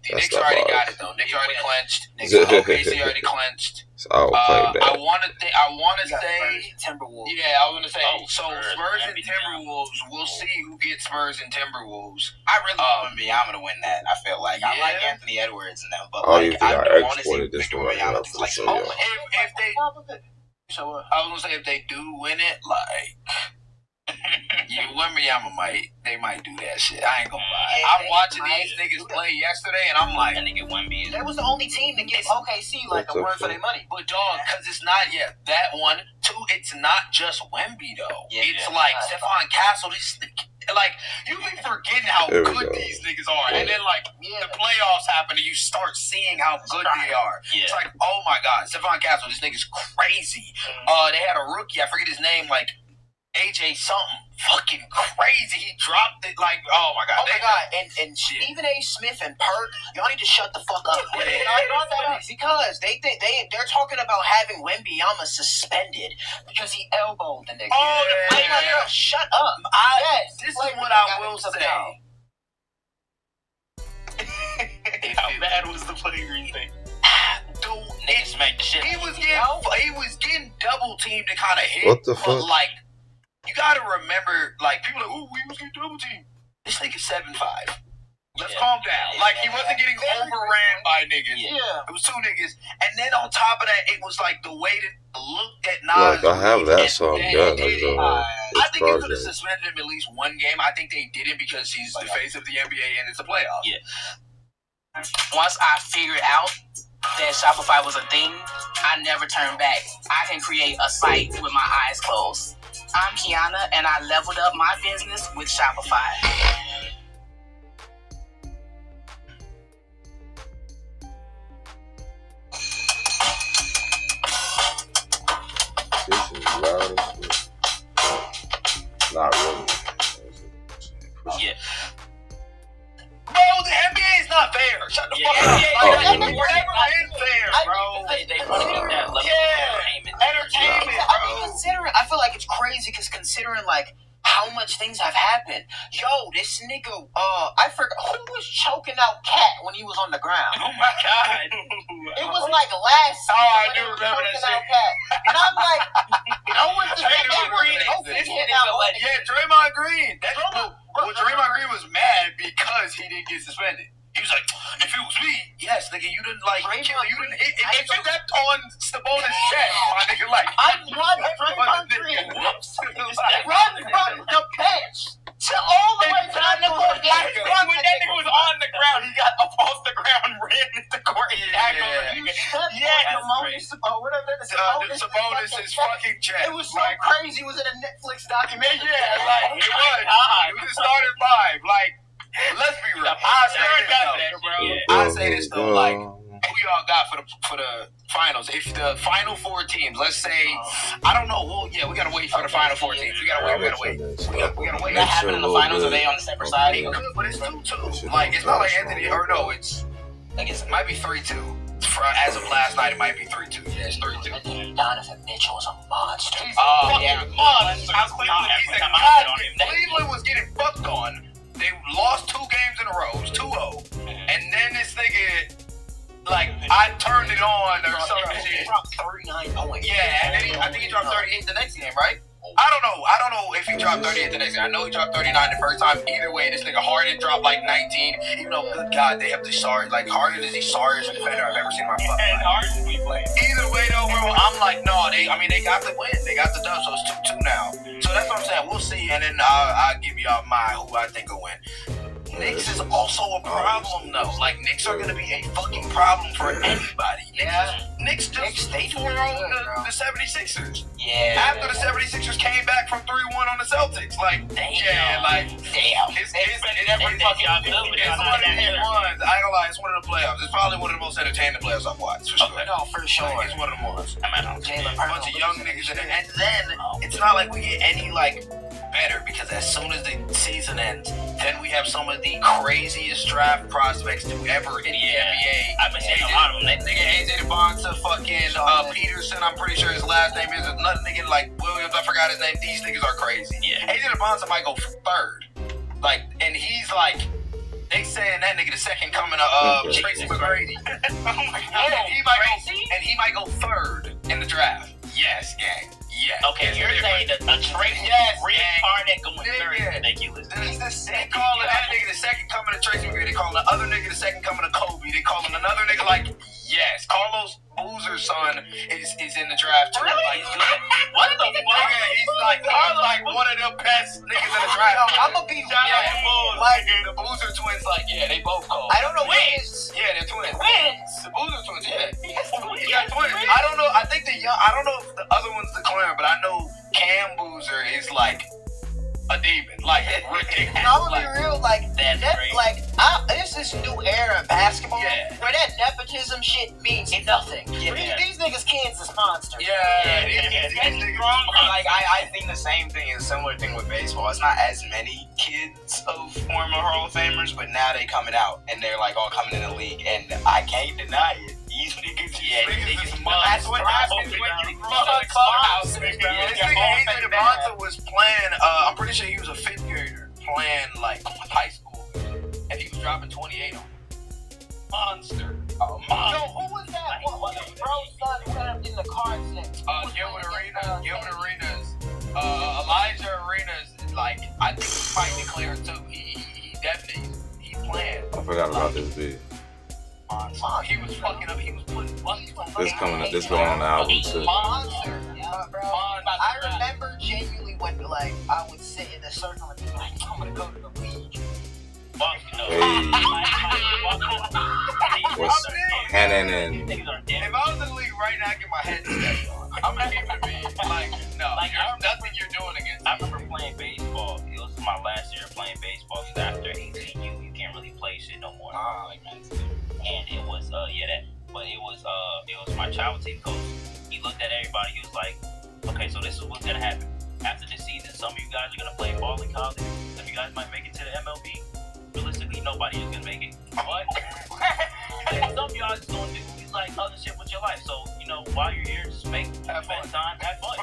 That's Knicks that already bars. got it though. Knicks already clinched. Yeah. OKC already clinched. So I'll claim I that. want to You got say. Spurs and Timberwolves. Yeah, I was gonna say. So Spurs, Spurs and Wemby Timberwolves. We'll see who gets Spurs and Timberwolves. I really want Wembanyama to win that. I feel like I like Yeah. Anthony Edwards and them, but Oh, like, you think I I want to see exported this Victor one right Wembanyama now do for like the some. show, Oh, yeah. If they, So, I was gonna say if they do win it, like. Wembanyama they might do that shit. I ain't gonna lie. Yeah, I'm they watching might these niggas do that. play yesterday, and I'm like, That nigga Wemby is. that was the only team to give OKC like a run for their money. but dog, because it's not yet that one. 2, it's not just Wemby though. Yeah, it's yeah. like Stephon Castle. Like, you be forgetting how There we good go. these niggas are. Yeah. And then, like, the playoffs happen and you start seeing how good they are. Yeah. It's like, oh my God, Stephon Castle, this nigga's crazy. They had a rookie, I forget his name, like, AJ something. Fucking crazy. He dropped it like, oh my God. Oh my God, and Stephen A. Smith and Perk, y'all need to shut the fuck up. Yeah. And I brought that up because they're talking about having Wembanyama suspended because he elbowed the nigga. Oh, I'm like, yo, shut up. This is what I will say. How bad was the playground thing? Dude, Niggas smacked the shit. he was getting double teamed to kind of hit. What the but fuck? like, you gotta remember, like, people are like, oh, we was getting double teamed. This nigga's 7'5". Let's calm down. Like, he wasn't getting overran by niggas. Yeah. It was two niggas. And then on top of that, it was like the way that looked at Nas. Like, I have that and song then done. did it. I I think you could have suspended him at least one game. I think they did it because he's the face of the NBA and it's a playoff. Yeah. Once I figured out that Shopify was a thing, I never turned back. I can create a site with my eyes closed. I'm Kiana, and I leveled up my business with Shopify. This is loud as shit. Not really. Yeah. Bro, the NBA is not fair. Shut the fuck up. Oh, Like, yeah. never is fair, bro. They need that level of entertainment. Entertainment, I mean, bro. considering, I feel like it's crazy because considering like how much things have happened. Yo, this nigga, I forgot who was choking out Cat when he was on the ground. Oh my God. It was like last Oh, I when do he was remember that choking shit. out Cat. And I'm like, no one's I do remember that. Yeah, Draymond Green. Draymond Green was mad because he didn't get suspended. He was like, if it was me, yes, nigga, you didn't like kill, you didn't hit. If you stepped on Sabonis' chest, my nigga, like, I run Draymond Green. Run from the bench to all the way down the court. When that nigga was on the ground, he got up off the ground, ran into the court, and tackled the nigga. Sabonis' fucking chest. It was so like, crazy. It was in a Netflix documentary. yeah, like, it was. It was a starting five. Like, let's be real. I say this though, like, who y'all got for the finals? If the final four teams, let's say, I don't know. Well, yeah, we gotta wait for the final four teams. We gotta wait. We gotta wait. That happened in the finals, or they on the separate side? It could, but it's 2-2. Like, it's not like Anthony. Or no, it's. I guess it might be 3-2. As of last night, it might be 3-2. Yeah, it's 3-2. Donovan Mitchell is a monster. Oh yeah, Cleveland was getting fucked on. They lost 2 games in a row. It was 2-0. And then this nigga, like, I turned it on or some shit. He dropped 39 points. Yeah, and then I think he dropped 38 the next game, right? I don't know if he dropped 38 the next game. I know he dropped 39 the first time. Either way, this nigga Harden dropped like 19. Even though, good God, they have the sorry. Like, Harden is the sorriest defender I've ever seen in my fucking life. Either way, though, bro, I'm like, no, they got the win. They got the dub, so it's 2-2 now. So that's what I'm saying. We'll see, and then I'll give y'all who I think will win. Knicks is also a problem, though. Like, Knicks are gonna be a fucking problem for anybody. Knicks just tore on the 76ers. Yeah. After the 76ers came back from 3-1 on the Celtics. Like, yeah, like, damn. It's one of the ones. I ain't gonna lie, it's one of the playoffs. It's probably one of the most entertaining playoffs I've watched, for sure. No, for sure. Like, it's one of the ones. I'm out. A bunch of young niggas in it. And then, it's not like we get any, like, better, because as soon as the season ends, then we have some of the craziest draft prospects to ever in the NBA. I've been seeing a lot of them. That nigga AJ DeBonta, fucking Peterson, I'm pretty sure his last name is another nigga like Williams, I forgot his name. These niggas are crazy. Yeah. AJ DeBonta might go third. Like, and he's like, they saying that nigga the second coming of Tracy McGrady. Oh my God. And he might go third in the draft. Yes, gang. Yes. Okay, you're saying that a Tracy reincarnate going third is ridiculous. They calling that nigga the second coming of Tracy McGrady. They calling the other nigga the second coming of Kobe. They calling another nigga like, yes, Carlos Boozer's son is in the draft too. Really? Like, what the fuck? He's like one of the best niggas in the draft. I'm gonna be like the Boozer twins. Like, yeah, they both cold. I don't know twins. Yeah, they're twins. Twins. The Boozer twins. Yeah, he got twins. I don't know. I think I don't know if the other one's the clan, but I know Cam Boozer is like a demon. Like, ridiculous. I'm gonna be real, like, That's great. there's this new era of basketball Yeah. where that nepotism shit means nothing. Yeah. These niggas Kansas monsters. Yeah, Like I think the same thing is a similar thing with baseball. It's not as many kids of former Hall of Famers, but now they coming out and they're like all coming in the league, and I can't deny it. These niggas, that's what happens when you grow up in a clubhouse. This nigga Adrian Devonta was playing. I'm pretty sure he was a 5th grader playing like high school, and he was dropping 28 on monster. Yo, who was that? What was the bro's son who had him in the car accident? Gilbert Arenas, Elijah Arenas, like I think he might declare too. He definitely he's playing. I forgot about this beat. He was fucking up. He was putting buckets on. This going on the album too. Monster. Yeah, bro. I remember genuinely when like I would sit in a circle and be like, I'm gonna go to the league. Hey, what's happening? If I was in the league right now, I get my head stepped on. I'm gonna keep it being like, no, there's nothing you're doing against. I remember playing baseball. It was my last year playing baseball because after 18, you can't really play shit no more. And it was it was my childhood team coach. He looked at everybody. He was like, okay, so this is what's gonna happen after this season. Some of you guys are gonna play ball in college. Some of you guys might make it to the MLB. Realistically, nobody is gonna make it. But some of y'all just gonna do like other shit with your life. So while you're here, just have fun time, have fun.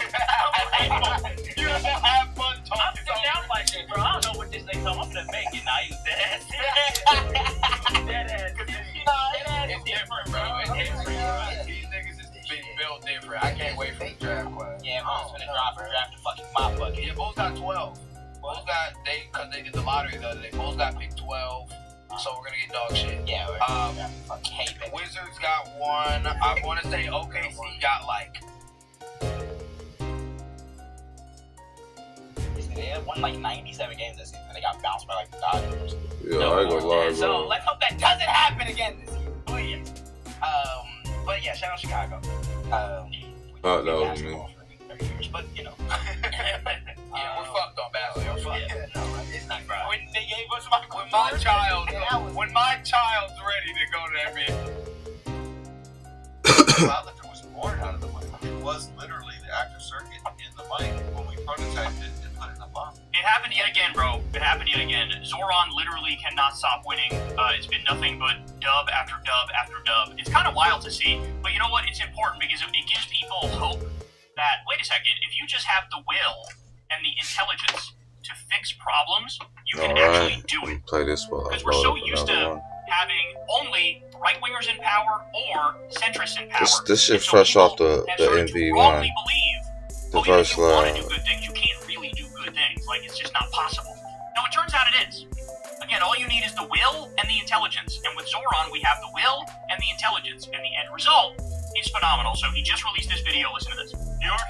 You don't have fun I'm talking. sitting down like this, bro. I don't know what this thing come. I'm gonna make it. Now you dead ass. It's different, bro. It's different. These niggas is been built different. I can't wait for the draft class. Yeah, Bulls finna draft a fucking mop bucket. Yeah, Bulls got 12. Bulls got because they did the lottery the other day. Bulls got picked 12, so we're gonna get dog shit. Yeah, we're fucking hate that. Wizards got 1. I want to say OKC got like. They won like 97 games this season. They got bounced by like the Dodgers. Yeah, I ain't gonna lie, So bro. let's hope that doesn't happen again this year. Please. But yeah, shout out Chicago. That was basketball me. for 30 years, but Yeah, we're fucked on basketball. it's not right. When they gave us when my child's ready to go to NBA. There was more out of the mic. It was literally the active circuit in the mic when we prototyped it and put it in the box. It happened yet again, bro. It happened yet again. Zoran literally cannot stop winning. It's been nothing but dub after dub after dub. It's kind of wild to see, but you know what? It's important because it gives people hope that, wait a second, if you just have the will and the intelligence to fix problems, you can actually do it. Play this one. Because we're so used to having only right-wingers in power or centrists in power. This shit And so fresh people off the have started to NV1. wrongly believe, The oh, yeah, first if you want to line. do good things, you can't really do good things. Like, it's just not possible. No, it turns out it is. Again, all you need is the will and the intelligence. And with Zoran, we have the will and the intelligence. And the end result is phenomenal. So he just released this video. Listen to this. New York,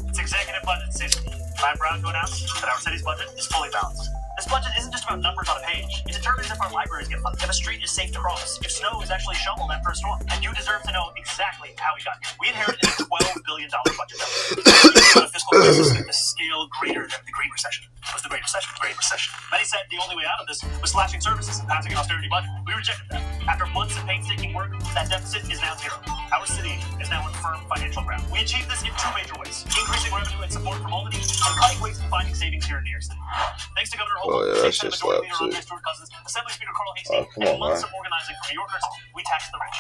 it's executive budget season. I'm proud to announce that our city's budget is fully balanced. This budget isn't just about numbers on a page. It determines if our libraries get funded, if a street is safe to cross, if snow is actually shoveled after a storm. And you deserve to know exactly how we got here. We inherited a $12 billion budget deficit. We a fiscal crisis at a scale greater than the Great Recession. It was the Great Recession. Great Recession. Many said the only way out of this was slashing services and passing an austerity budget. We rejected that. After months of painstaking work, that deficit is now zero. Our city is now on firm financial ground. We achieved this in 2 major ways: increasing revenue and support from Albany, and cutting waste and finding savings here in New York City. Thanks to Governor Oh, yeah, that shit Majority slaps, Leader too. Andrew Stewart Cousins, Assembly Speaker Carl Oh, Hastings, come and on, months man. of organizing from New Yorkers, we tax the rich.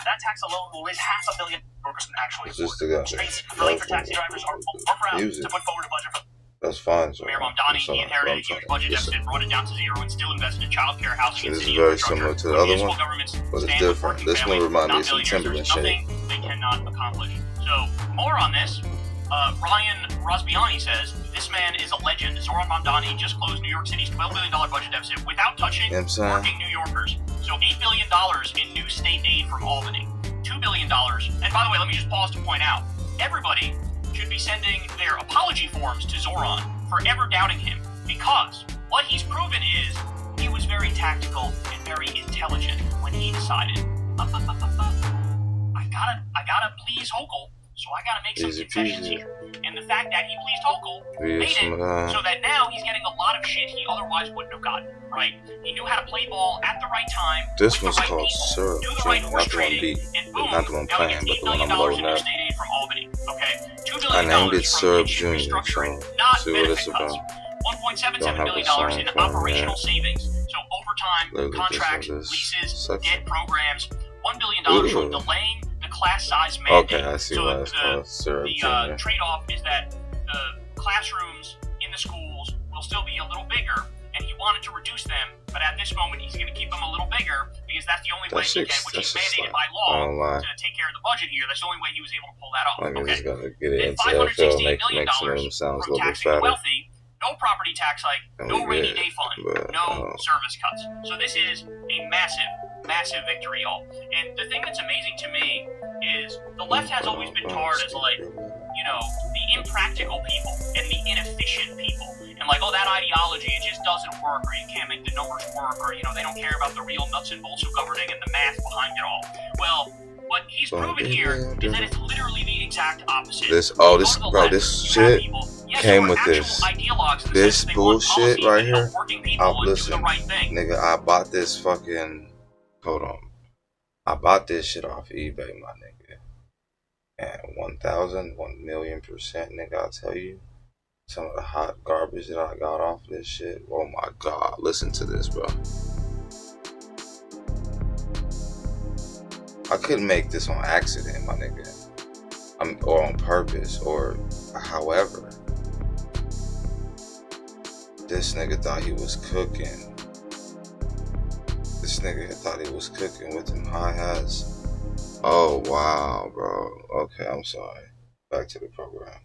That tax alone will raise $500 million workers can actually It's just the guy. streets filling for taxi drivers are proud Music. to put forward a budget for That's fine, so. Mayor Mamdani, he inherited a huge budget deficit, brought it down to zero, and still invested in child care, housing, and This is city very infrastructure. similar to the When other municipal one, governments but it's stand with different. working This one families, reminds me not of some billionaires. Timberland There's shit. nothing they cannot accomplish. So, more on this. Ryan Rosbiani says, this man is a legend. Zoran Mamdani just closed New York City's $12 billion budget deficit without touching You know what I'm saying? working New Yorkers. So $8 billion in new state aid from Albany. $2 billion. And by the way, let me just pause to point out, everybody should be sending their apology forms to Zoran for ever doubting him, because what he's proven is he was very tactical and very intelligent when he decided, I gotta please Hochul So I gotta make some Easy concessions peasy. here. And the fact that he pleased Hochul Yeah, made some it of so that. that now he's getting a lot of shit he otherwise wouldn't have gotten, right? He knew how to play ball at the right time, This with one's the right called people, Syrup, do the right Junior, horse not the one trading, beat, and boom, not the one now he playing, gets but $8 the one million I'm in loading new up. state aid from Albany, okay? $2 I billion named it from Syrup industry Junior, restructuring, so not see what it's benefit cuts. about. $1.77 Don't have million a song in for operational it. savings, so overtime, Literally contracts, just on this leases, section. debt programs, $1 billion from Ooh. delaying the class size mandate. Okay, I see so why it's called Syrup Junior. trade-off is that the classrooms in the schools will still be a little bigger, and he wanted to reduce them, but at this moment he's going to keep them a little bigger because that's the only way he can, which is mandated by law to take care of the budget here. That's the only way he was able to pull that off. Like, Okay. it's gonna get it And into NFL, $568 million make some of them sounds a from little bit taxing the fatter. wealthy, no property tax hike, And no we rainy good, day fund, but, no service cuts. So this is a massive, massive victory, y'all. And the thing that's amazing to me is the left has always been tarred as like, you know, the impractical people and the inefficient people. And like, oh, that ideology, it just doesn't work, or you can't make the numbers work, or, you know, they don't care about the real nuts and bolts of governing and the math behind it all. Well, what he's proven here is that it's literally the exact opposite. This shit came with this. This bullshit right here. Listen, nigga, I bought this fucking. Hold on. I bought this shit off eBay, my nigga. And 1,000,000%, nigga, I'll tell you. Some of the hot garbage that I got off this shit. Oh my god. Listen to this, bro. I couldn't make this on accident, my nigga. Or on purpose, or however. This nigga thought he was cooking. This nigga thought he was cooking with them hi-hats. Oh, wow, bro. Okay, I'm sorry. Back to the program.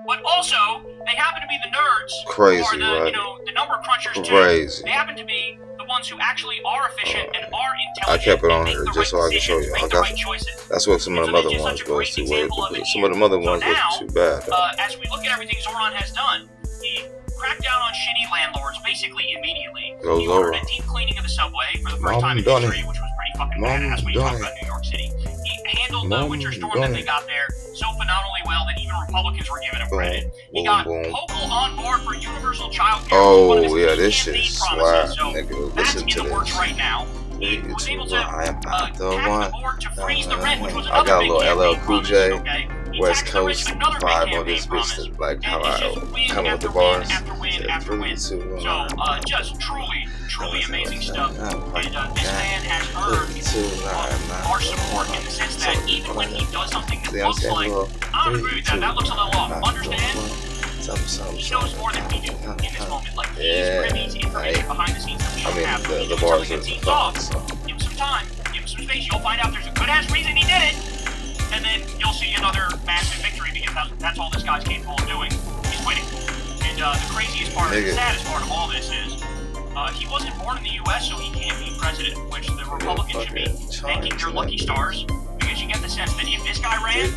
But also, they happen to be the nerds, Crazy, or the, right? you know, the number crunchers too. Crazy. They happen to be the ones who actually are efficient and are intelligent. I kept it on and here make the just right so I can show you. decisions, make the right choices. That's what some of the other ones was too way. Some of the other ones wasn't too bad. As we look at everything Zoran has done, he cracked down on shitty landlords basically immediately. Goes He ordered over. a deep cleaning of the subway for the first time in history, which was pretty fucking badass when you talk about New York City. He handled the winter storm that they got there so phenomenally well that even Republicans were giving him credit. He got Hochul on board for universal child care. Oh yeah, this shit slap, nigga. Listen to this. Right now. He was able to I am not the tax one. the board to freeze the rent, which was I another got a big little LL campaign Cool promise, J, okay? He West taxed the rich, Coast another big vibe on campaign this promise. bitch, like how And it's I just win come with the after bars. win after win after win. So, just truly amazing stuff. And this man has earned our support in the sense that even when he does something that looks like, I don't agree with that, that looks a little off. Understand? He knows more than we do in this moment. Like, he's privy to information behind the scenes that we don't have. The bars are Give him some time, give him some space, you'll find out there's a good ass reason he did it. And then you'll see another massive victory because that's all this guy's capable of doing. He's winning. And the craziest part, the saddest part of all this is, he wasn't born in the U.S., so he can't be president, which the Republicans should be thanking their lucky stars, because you get the sense that if this guy ran,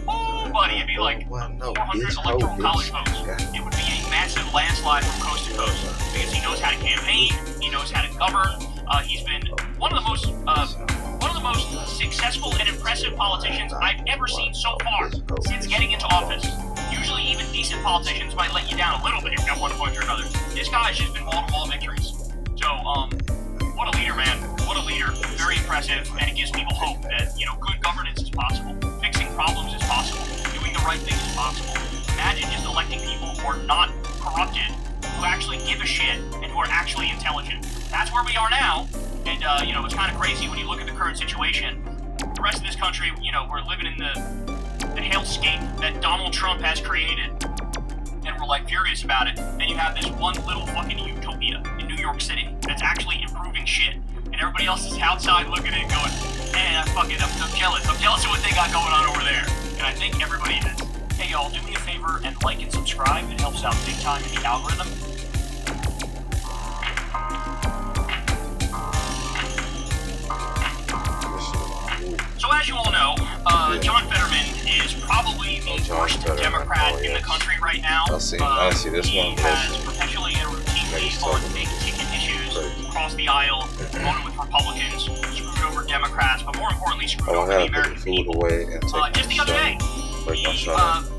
oh, buddy, it'd be like 400 electoral college votes. It would be a massive landslide from coast to coast, because he knows how to campaign, he knows how to govern. He's been one of the most successful and impressive politicians I've ever seen so far since getting into office. Usually even decent politicians might let you down a little bit if you have one point or another. This guy's just been wall-to-wall victories. So, what a leader, man. What a leader. Very impressive, and it gives people hope that, you know, good governance is possible. Fixing problems is possible. Doing the right thing is possible. Imagine just electing people who are not corrupted, who actually give a shit, and who are actually intelligent. That's where we are now, and, you know, it's kind of crazy when you look at the current situation. The rest of this country, you know, we're living in the hellscape that Donald Trump has created, and we're like furious about it. Then you have this one little fucking utopia in New York City that's actually improving shit, and everybody else is outside looking at it going, man, I'm jealous. I'm jealous of what they got going on over there. And I think everybody is. Hey y'all, do me a favor and like and subscribe. It helps out big time in the algorithm. So as you all know, John Fetterman is probably the worst Democrat in the country right now. I see this one. He has perpetually and routinely on big ticket issues across the aisle, voted with Republicans, screwed over Democrats, but more importantly, screwed over the American people. Just the other day, He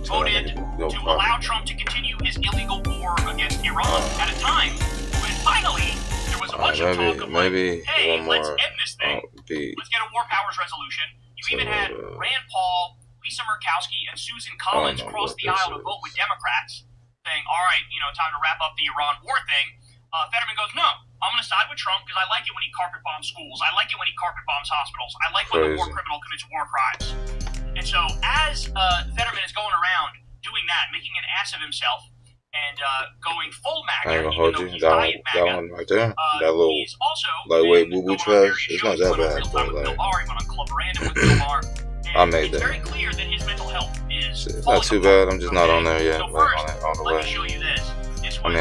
voted to allow Trump to continue his illegal war against Iran at a time when finally there was a bunch of talk of like, hey, let's end this thing. Let's get a war powers resolution. You even had Rand Paul, Lisa Murkowski, and Susan Collins cross the aisle to vote with Democrats, saying, all right, time to wrap up the Iran war thing. Fetterman goes, no, I'm going to side with Trump because I like it when he carpet bombs schools. I like it when he carpet bombs hospitals. I like when the war criminal commits war crimes. And so as Fetterman is going around doing that, making an ass of himself, and going full MAGA, even though he's diet MAGA, that one right there, that little he's also lightweight boo-boo trash, it's not that bad, but like, I made that. It's very clear that his mental health is it's not too bad, I'm just not on there yet, so like first, on the let way. me show you this. I mean,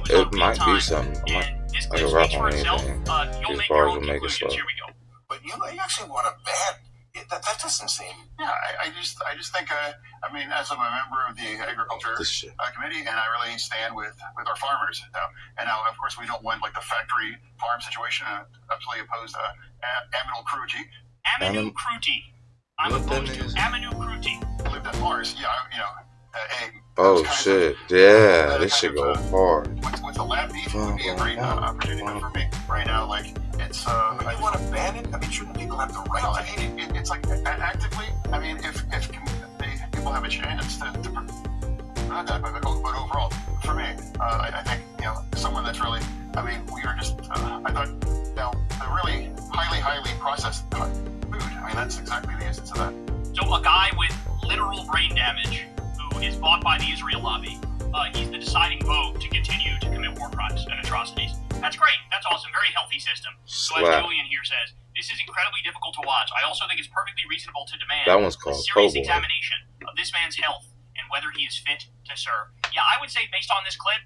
it might be something. I can rap on anything. As far as make it slow. But you actually want a bad. That doesn't seem. Yeah, I just think. I mean, as I'm a member of the agriculture committee, and I really stand with our farmers now. And now, of course, we don't want like the factory farm situation. Absolutely opposed to aminal cruelty. Aminal cruelty. I'm opposed to aminal cruelty. I lived on Mars. Yeah, oh shit! Yeah, this should go hard. With the lab beef would be a great opportunity for me right now. Like it's. You want to ban it? I mean, shouldn't people have the right to hate it? It's like actively. I mean, if people have a chance to not that, but overall, for me, I think someone that's really. I mean, we are just. I thought the really highly processed food. I mean, that's exactly the essence of that. So a guy with literal brain damage who is bought by the Israel lobby, he's the deciding vote to continue to commit war crimes and atrocities. That's great. That's awesome. Very healthy system. So as Julian here says, this is incredibly difficult to watch. I also think it's perfectly reasonable to demand that one's called a serious examination of this man's health and whether he is fit to serve. Yeah, I would say based on this clip,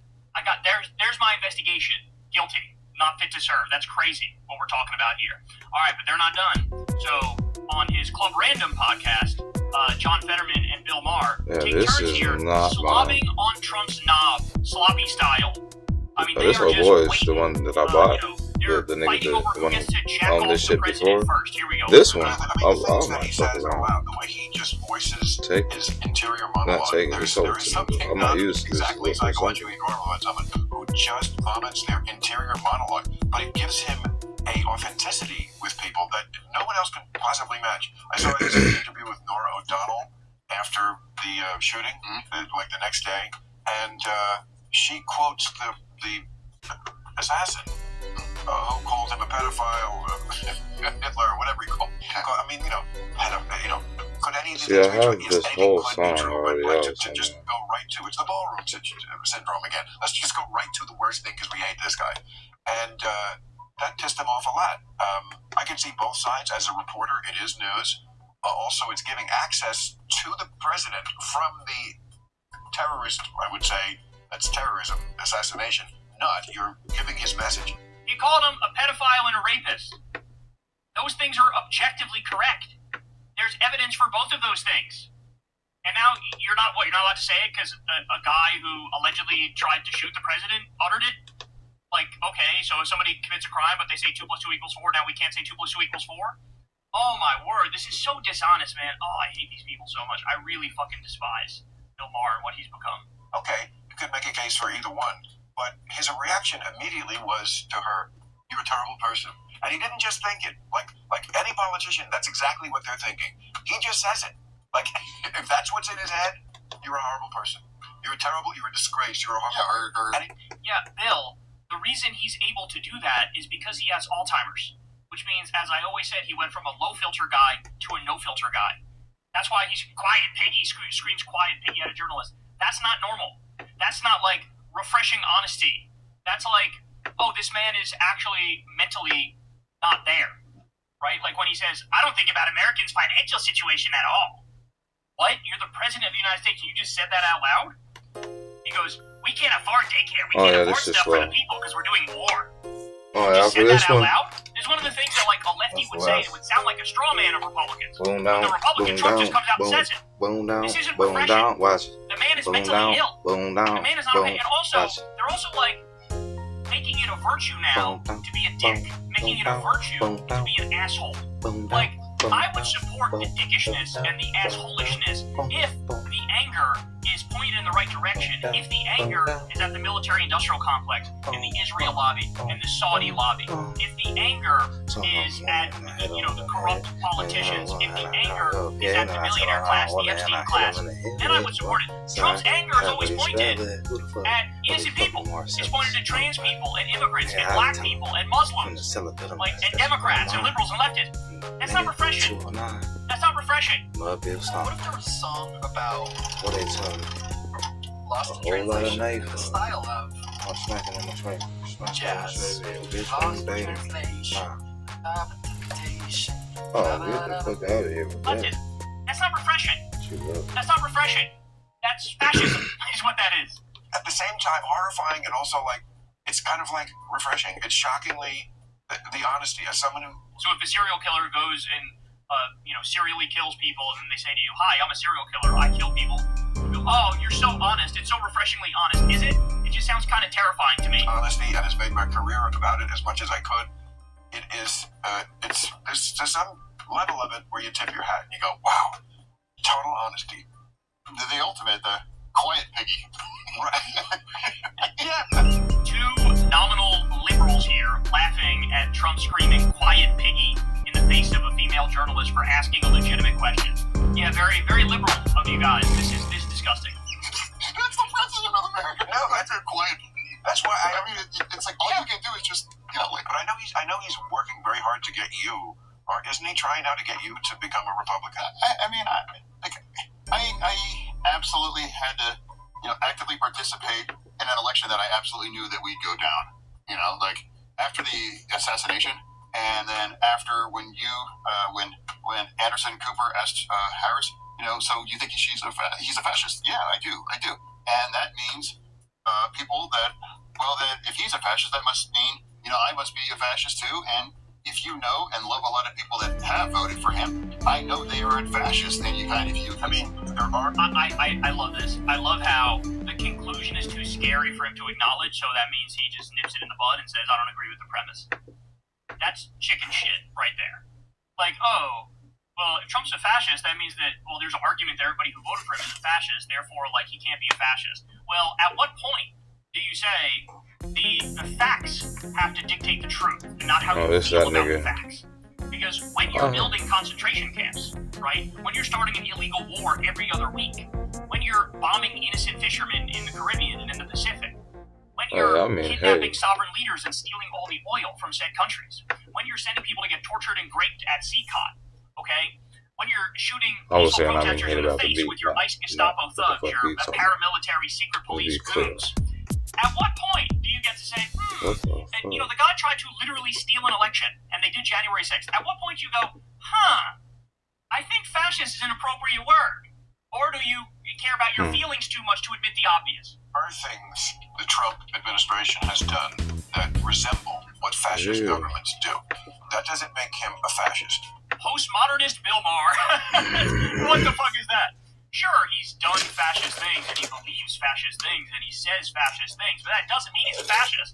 there's my investigation. Guilty. Not fit to serve. That's crazy what we're talking about here. All right, but they're not done. So on his Club Random podcast, John Fetterman and Bill Maher take turns here slobbing on Trump's knob, sloppy style. I mean, this whole boy is the one that I bought. The nigga that owned this shit before. This one, I'll not fuck around. The way he just voices his interior monologue. Not taking there is something I'm not used to exactly psychologically normal about someone who just vomits their interior monologue, but it gives him a authenticity with people that no one else can possibly match. I saw his interview with Nora O'Donnell after the shooting, like the next day, and she quotes the assassin. Who called him a pedophile, Hitler, or whatever he called. I mean, could any of these I have this whole song already out. To just go right to it's the ballroom syndrome again. Let's just go right to the worst thing because we hate this guy, and that pissed him off a lot. I can see both sides as a reporter. It is news. Also, it's giving access to the president from the terrorist. I would say that's terrorism, assassination. Not you're giving his message. He called him a pedophile and a rapist. Those things are objectively correct. There's evidence for both of those things. And now you're not allowed to say it because a guy who allegedly tried to shoot the president uttered it? Like, okay, so if somebody commits a crime but they say 2 + 2 = 4, now we can't say 2 + 2 = 4? Oh my word, this is so dishonest, man. Oh, I hate these people so much. I really fucking despise Bill Maher and what he's become. Okay, you could make a case for either one. But his reaction immediately was to her, "You're a terrible person." And he didn't just think it. Like any politician, that's exactly what they're thinking. He just says it. Like, if that's what's in his head, you're a horrible person. You're a disgrace. You're a horrible... Yeah, Bill, the reason he's able to do that is because he has Alzheimer's. Which means, as I always said, he went from a low-filter guy to a no-filter guy. That's why he's quiet piggy, screams quiet piggy at a journalist. That's not normal. That's not like refreshing honesty. That's like, oh, this man is actually mentally not there, right? Like when he says, I don't think about Americans' financial situation at all. What? You're the president of the United States and you just said that out loud? He goes, we can't afford daycare. We can't afford stuff for the people because we're doing war. You said that out loud? It's one of the things that like a lefty would say. It would sound like a straw man of Republicans. Boom down, the Republican Trump just comes out and says it. Boom down, this isn't boom down, watch it. The man is mentally ill. Boom down, the man is not and also, they're also like making it a virtue now to be a dick. Making it a virtue to be an asshole. Like, I would support the dickishness and the assholishness if the anger is pointed in the right direction. If the anger is at the military-industrial complex, in the Israel lobby, in the Saudi lobby. If the anger is at the corrupt politicians. If the anger is at the millionaire class, the Epstein class, then I would support it. Trump's anger is always pointed at innocent people. It's pointed at trans people and immigrants and black people and Muslims, and Democrats and liberals and leftists. That's not refreshing. That's not refreshing. Mudville stop. What if there was a song about What they tell me? lost in A whole lot of translation, knife. the style of I'm smacking on my face. jazz, Bitch, lost in I'm translation, Nah. temptation. Oh, get the fuck out of here with that. Leftists. That's not refreshing. She love. That's not refreshing. That's fascism. Is what that is. At the same time, horrifying and also like it's kind of like refreshing. It's shockingly the honesty as someone who. So if a serial killer goes and serially kills people, and then they say to you, "Hi, I'm a serial killer. I kill people." You go, "Oh, you're so honest. It's so refreshingly honest." Is it? It just sounds kind of terrifying to me. Honesty and has made my career about it as much as I could. It is, there's some level of it where you tip your hat and you go, wow, total honesty. The ultimate, quiet piggy. Right. Yeah. Two nominal liberals here laughing at Trump screaming "quiet piggy" in the face of a female journalist for asking a legitimate question. Yeah, very, very liberal of you guys. This is disgusting. That's the president of America. No, that's a quiet. That's why I mean, it's like all you can do is just, like. But I know he's working very hard to get you, or isn't he trying now to get you to become a Republican? I absolutely had to, actively participate in an election that I absolutely knew that we'd go down. Like after the assassination, and then after when Anderson Cooper asked Harris, so you think he's a fascist? Yeah, I do, and that means people that if he's a fascist, that must mean I must be a fascist too, and if you know and love a lot of people that have voted for him, I know they are fascist, and there are. I love this. I love how the conclusion is too scary for him to acknowledge, so that means he just nips it in the bud and says, "I don't agree with the premise." That's chicken shit right there. Like, oh, well, if Trump's a fascist, that means that, well, there's an argument that everybody who voted for him is a fascist, therefore, he can't be a fascist. Well, at what point do you say the facts have to dictate the truth, and not how you feel about the facts? Because when you're building concentration camps, right, when you're starting an illegal war every other week, when you're bombing innocent fishermen in the Caribbean and in the Pacific, when you're kidnapping sovereign leaders and stealing all the oil from said countries, when you're sending people to get tortured and raped at CCOT, okay, when you're shooting peaceful protesters in the face with your ICE Gestapo thugs, your paramilitary secret police goons, at what point do you get to say, and the guy tried to literally steal an election, and they did January 6th. At what point do you go, I think fascist is an appropriate word? Or do you care about your feelings too much to admit the obvious? Are things the Trump administration has done that resemble what fascist governments do? That doesn't make him a fascist. Postmodernist Bill Maher. What the fuck is that? Sure, he's done fascist things, and he believes fascist things, and he says fascist things, but that doesn't mean he's a fascist.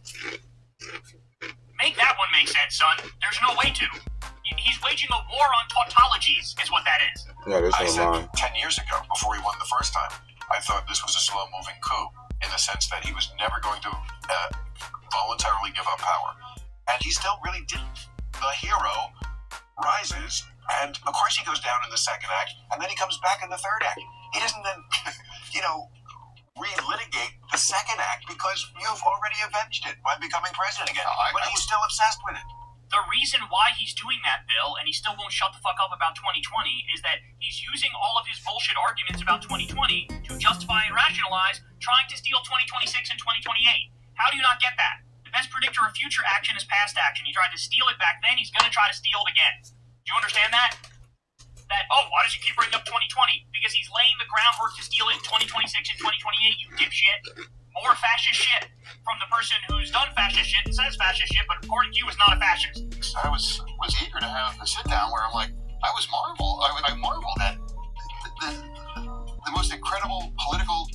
Make that one make sense, son. There's no way to. He's waging a war on tautologies, is what that is. Yeah, I said 10 years ago, before he won the first time, I thought this was a slow-moving coup, in the sense that he was never going to voluntarily give up power. And he still really didn't. The hero rises, and of course he goes down in the second act, and then he comes back in the third act. He doesn't then, relitigate the second act because you've already avenged it by becoming president again. But he's still obsessed with it. The reason why he's doing that, Bill, and he still won't shut the fuck up about 2020, is that he's using all of his bullshit arguments about 2020 to justify and rationalize trying to steal 2026 and 2028. How do you not get that? The best predictor of future action is past action. He tried to steal it back then, he's going to try to steal it again. Do you understand that? Why does he keep bringing up 2020? Because he's laying the groundwork to steal it in 2026 and 2028, you dipshit. More fascist shit from the person who's done fascist shit and says fascist shit, but according to you is not a fascist. I was eager to have a sit down where I'm like, I marveled at the most incredible political,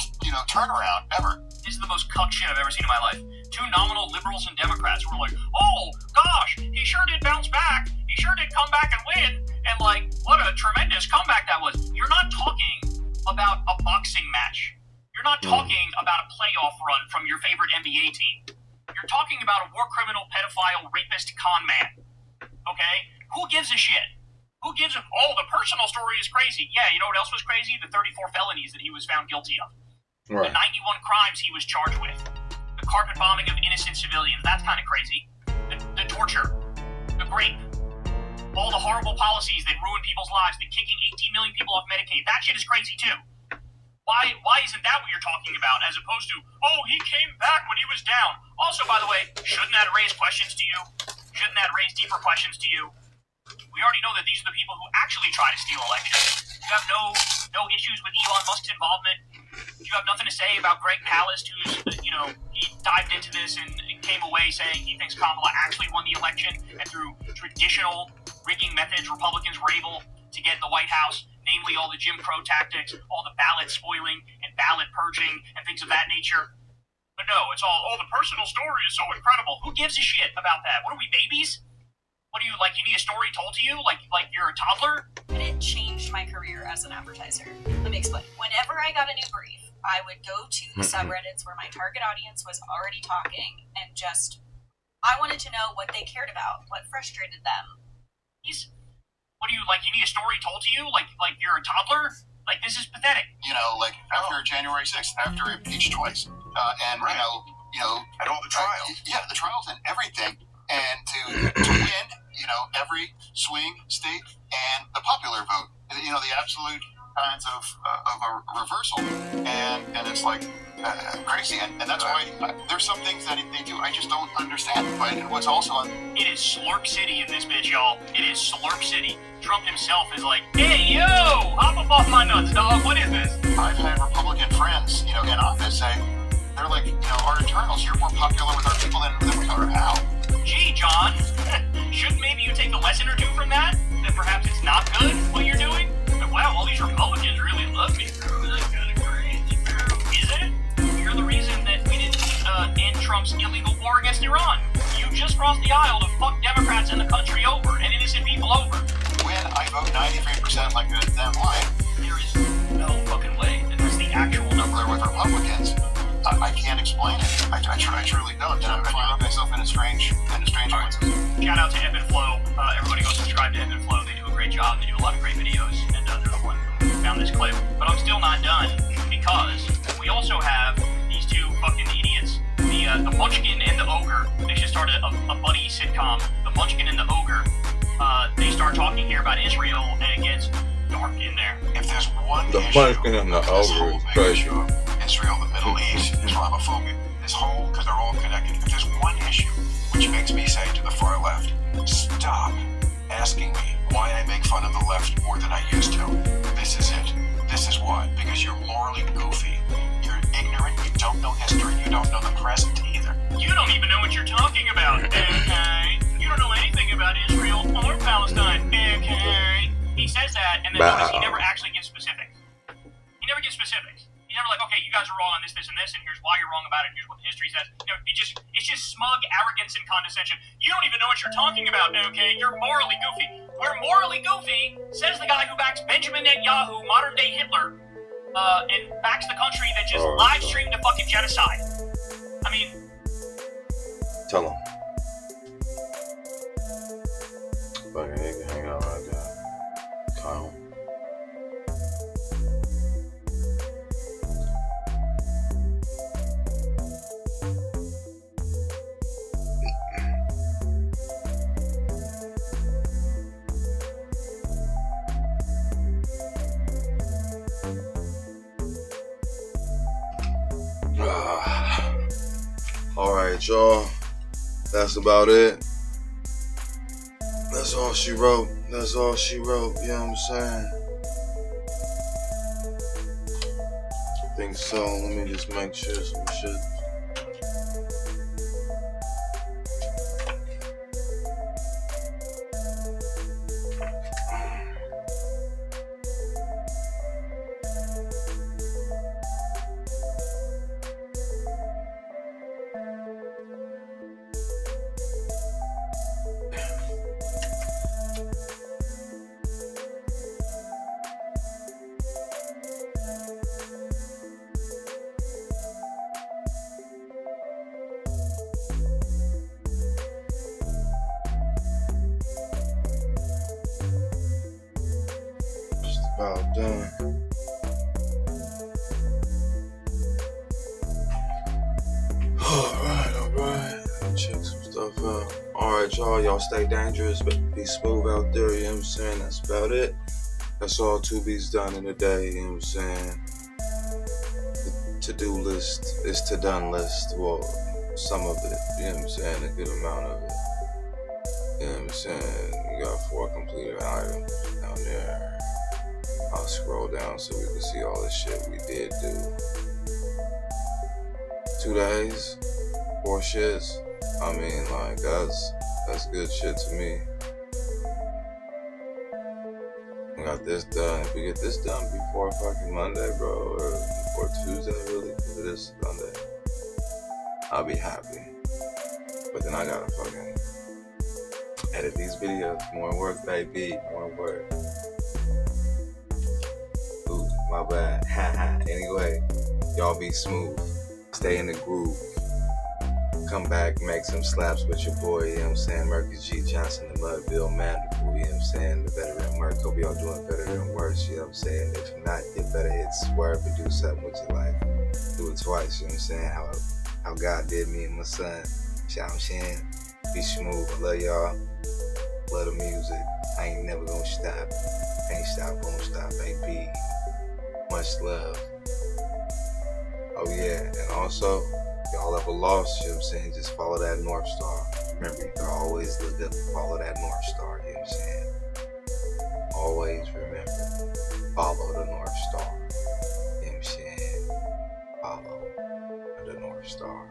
turnaround ever. This is the most cuck shit I've ever seen in my life. Two nominal liberals and Democrats who were like, oh, gosh, he sure did bounce back. He sure did come back and win. And like, what a tremendous comeback that was. You're not talking about a boxing match. You're not talking about a playoff run from your favorite NBA team. You're talking about a war criminal, pedophile, rapist, con man. Okay? Who gives a shit? Who gives a... Oh, the personal story is crazy. Yeah, you know what else was crazy? The 34 felonies that he was found guilty of. Right. The 91 crimes he was charged with. The carpet bombing of innocent civilians. That's kind of crazy. The torture. The rape. All the horrible policies that ruin people's lives. The kicking 18 million people off Medicaid. That shit is crazy, too. Why isn't that what you're talking about, as opposed to, oh, he came back when he was down? Also, by the way, shouldn't that raise questions to you? Shouldn't that raise deeper questions to you? We already know that these are the people who actually try to steal elections. You have no issues with Elon Musk's involvement. You have nothing to say about Greg Palast, who's, he dived into this and came away saying he thinks Kamala actually won the election, and through traditional rigging methods, Republicans were able to get in the White House, namely all the Jim Crow tactics, all the ballot spoiling and ballot purging and things of that nature. But no, it's all, the personal story is so incredible. Who gives a shit about that? What are we, babies? What do you, like, you need a story told to you? Like you're a toddler? And it changed my career as an advertiser. Let me explain. Whenever I got a new brief, I would go to the subreddits where my target audience was already talking and I wanted to know what they cared about, what frustrated them. What do you, like, you need a story told to you? Like you're a toddler? Like, this is pathetic. Like after January 6th, after impeached twice, and Right. And all the trials. the trials and everything, and to win, every swing state and the popular vote, the absolute kinds of a reversal, and it's like crazy, and that's why there's some things that they do I just don't understand. But what's also on, It is Slurp City in this bitch, y'all. It is Slurp City. Trump himself is like, hey, yo, hop up off my nuts, dog. What is this? I've had Republican friends, in office say, they're like, our internals, you're more popular with our people than we are. How? Gee, John, shouldn't maybe you take a lesson or two from that? That perhaps it's not good what you're doing? But wow, all these Republicans really love me. That's kind of crazy. Is it? You're the reason that we didn't end Trump's illegal war against Iran. You just crossed the aisle to fuck Democrats in the country over and innocent people over. When I vote 93% like a damn line, There is no fucking way that that's the actual number. with Republicans, I can't explain it. I truly don't. And I'm finding myself in a strange place. Shout out to Ebb and Flow. Everybody go subscribe to Ebb and Flow. They do a great job. They do a lot of great videos. And they're the one who found this clip. But I'm still not done, because we also have these two fucking idiots. The Munchkin and the Ogre. They should start a buddy sitcom. The Munchkin and the Ogre. They start talking here about Israel, and it gets dark in there. If there's one The issue Munchkin and the with this Ogre whole is big crazy. issue of Israel, the Middle East, Islamophobia, because they're all connected. If there's one issue which makes me say to the far left, stop asking me why I make fun of the left more than I used to. This is it. This is why. Because you're morally goofy. You're ignorant. You don't know history. You don't know the present either. You don't even know what you're talking about, okay? You don't know anything about Israel or Palestine, okay? He says that, and then notice he never actually gives specifics. He never gives specifics. He's never like, okay, you guys are wrong on this, this, and this, and here's why you're wrong about it, and here's what the history says. It's just smug arrogance and condescension. You don't even know what you're talking about, okay? You're morally goofy. We're morally goofy, says the guy who backs Benjamin Netanyahu, modern-day Hitler, and backs the country that just live-streamed a fucking genocide. I mean... Tell him. Fucking nigga hang out right there. Kyle. Alright, y'all. That's about it. That's all she wrote. That's all she wrote. You know what I'm saying? I think so. Let me just make sure some shit. about done. Alright. Check some stuff out. Alright, y'all stay dangerous, but be smooth out there, you know what I'm saying? That's about it. That's all 2 beats done in a day, you know what I'm saying? The to-do list is to-done list. Well, some of it, you know what I'm saying? A good amount of it. You know what I'm saying? You got 4 completed items down there. I'll scroll down so we can see all the shit we did do. 2 days, 4 shits. I mean, like, that's good shit to me. We got this done. If we get this done before fucking Monday, bro, or before Tuesday, really, if it is Sunday, I'll be happy. But then I gotta fucking edit these videos. More work, baby. More work. Ooh, my bad. Haha. Anyway, y'all be smooth. Stay in the groove. Come back, make some slaps with your boy, you know what I'm saying? Merkage, Jonson, the Mudville, Mandible, you know what I'm saying? The veteran Merk. Hope y'all doing better than worse, you know what I'm saying? If not, get better hits, swerve, and do something with your life. Do it twice, you know what I'm saying? How God did me and my son. You know what I'm saying? Be smooth. I love y'all. Love the music. I ain't never gonna stop. Ain't stop, won't stop, baby. Much love. Oh yeah, and also, y'all ever lost, you know what I'm saying? Just follow that North Star. Remember, you can always look up and follow that North Star, you know what I'm saying? Always remember, follow the North Star. You know what I'm saying? Follow the North Star.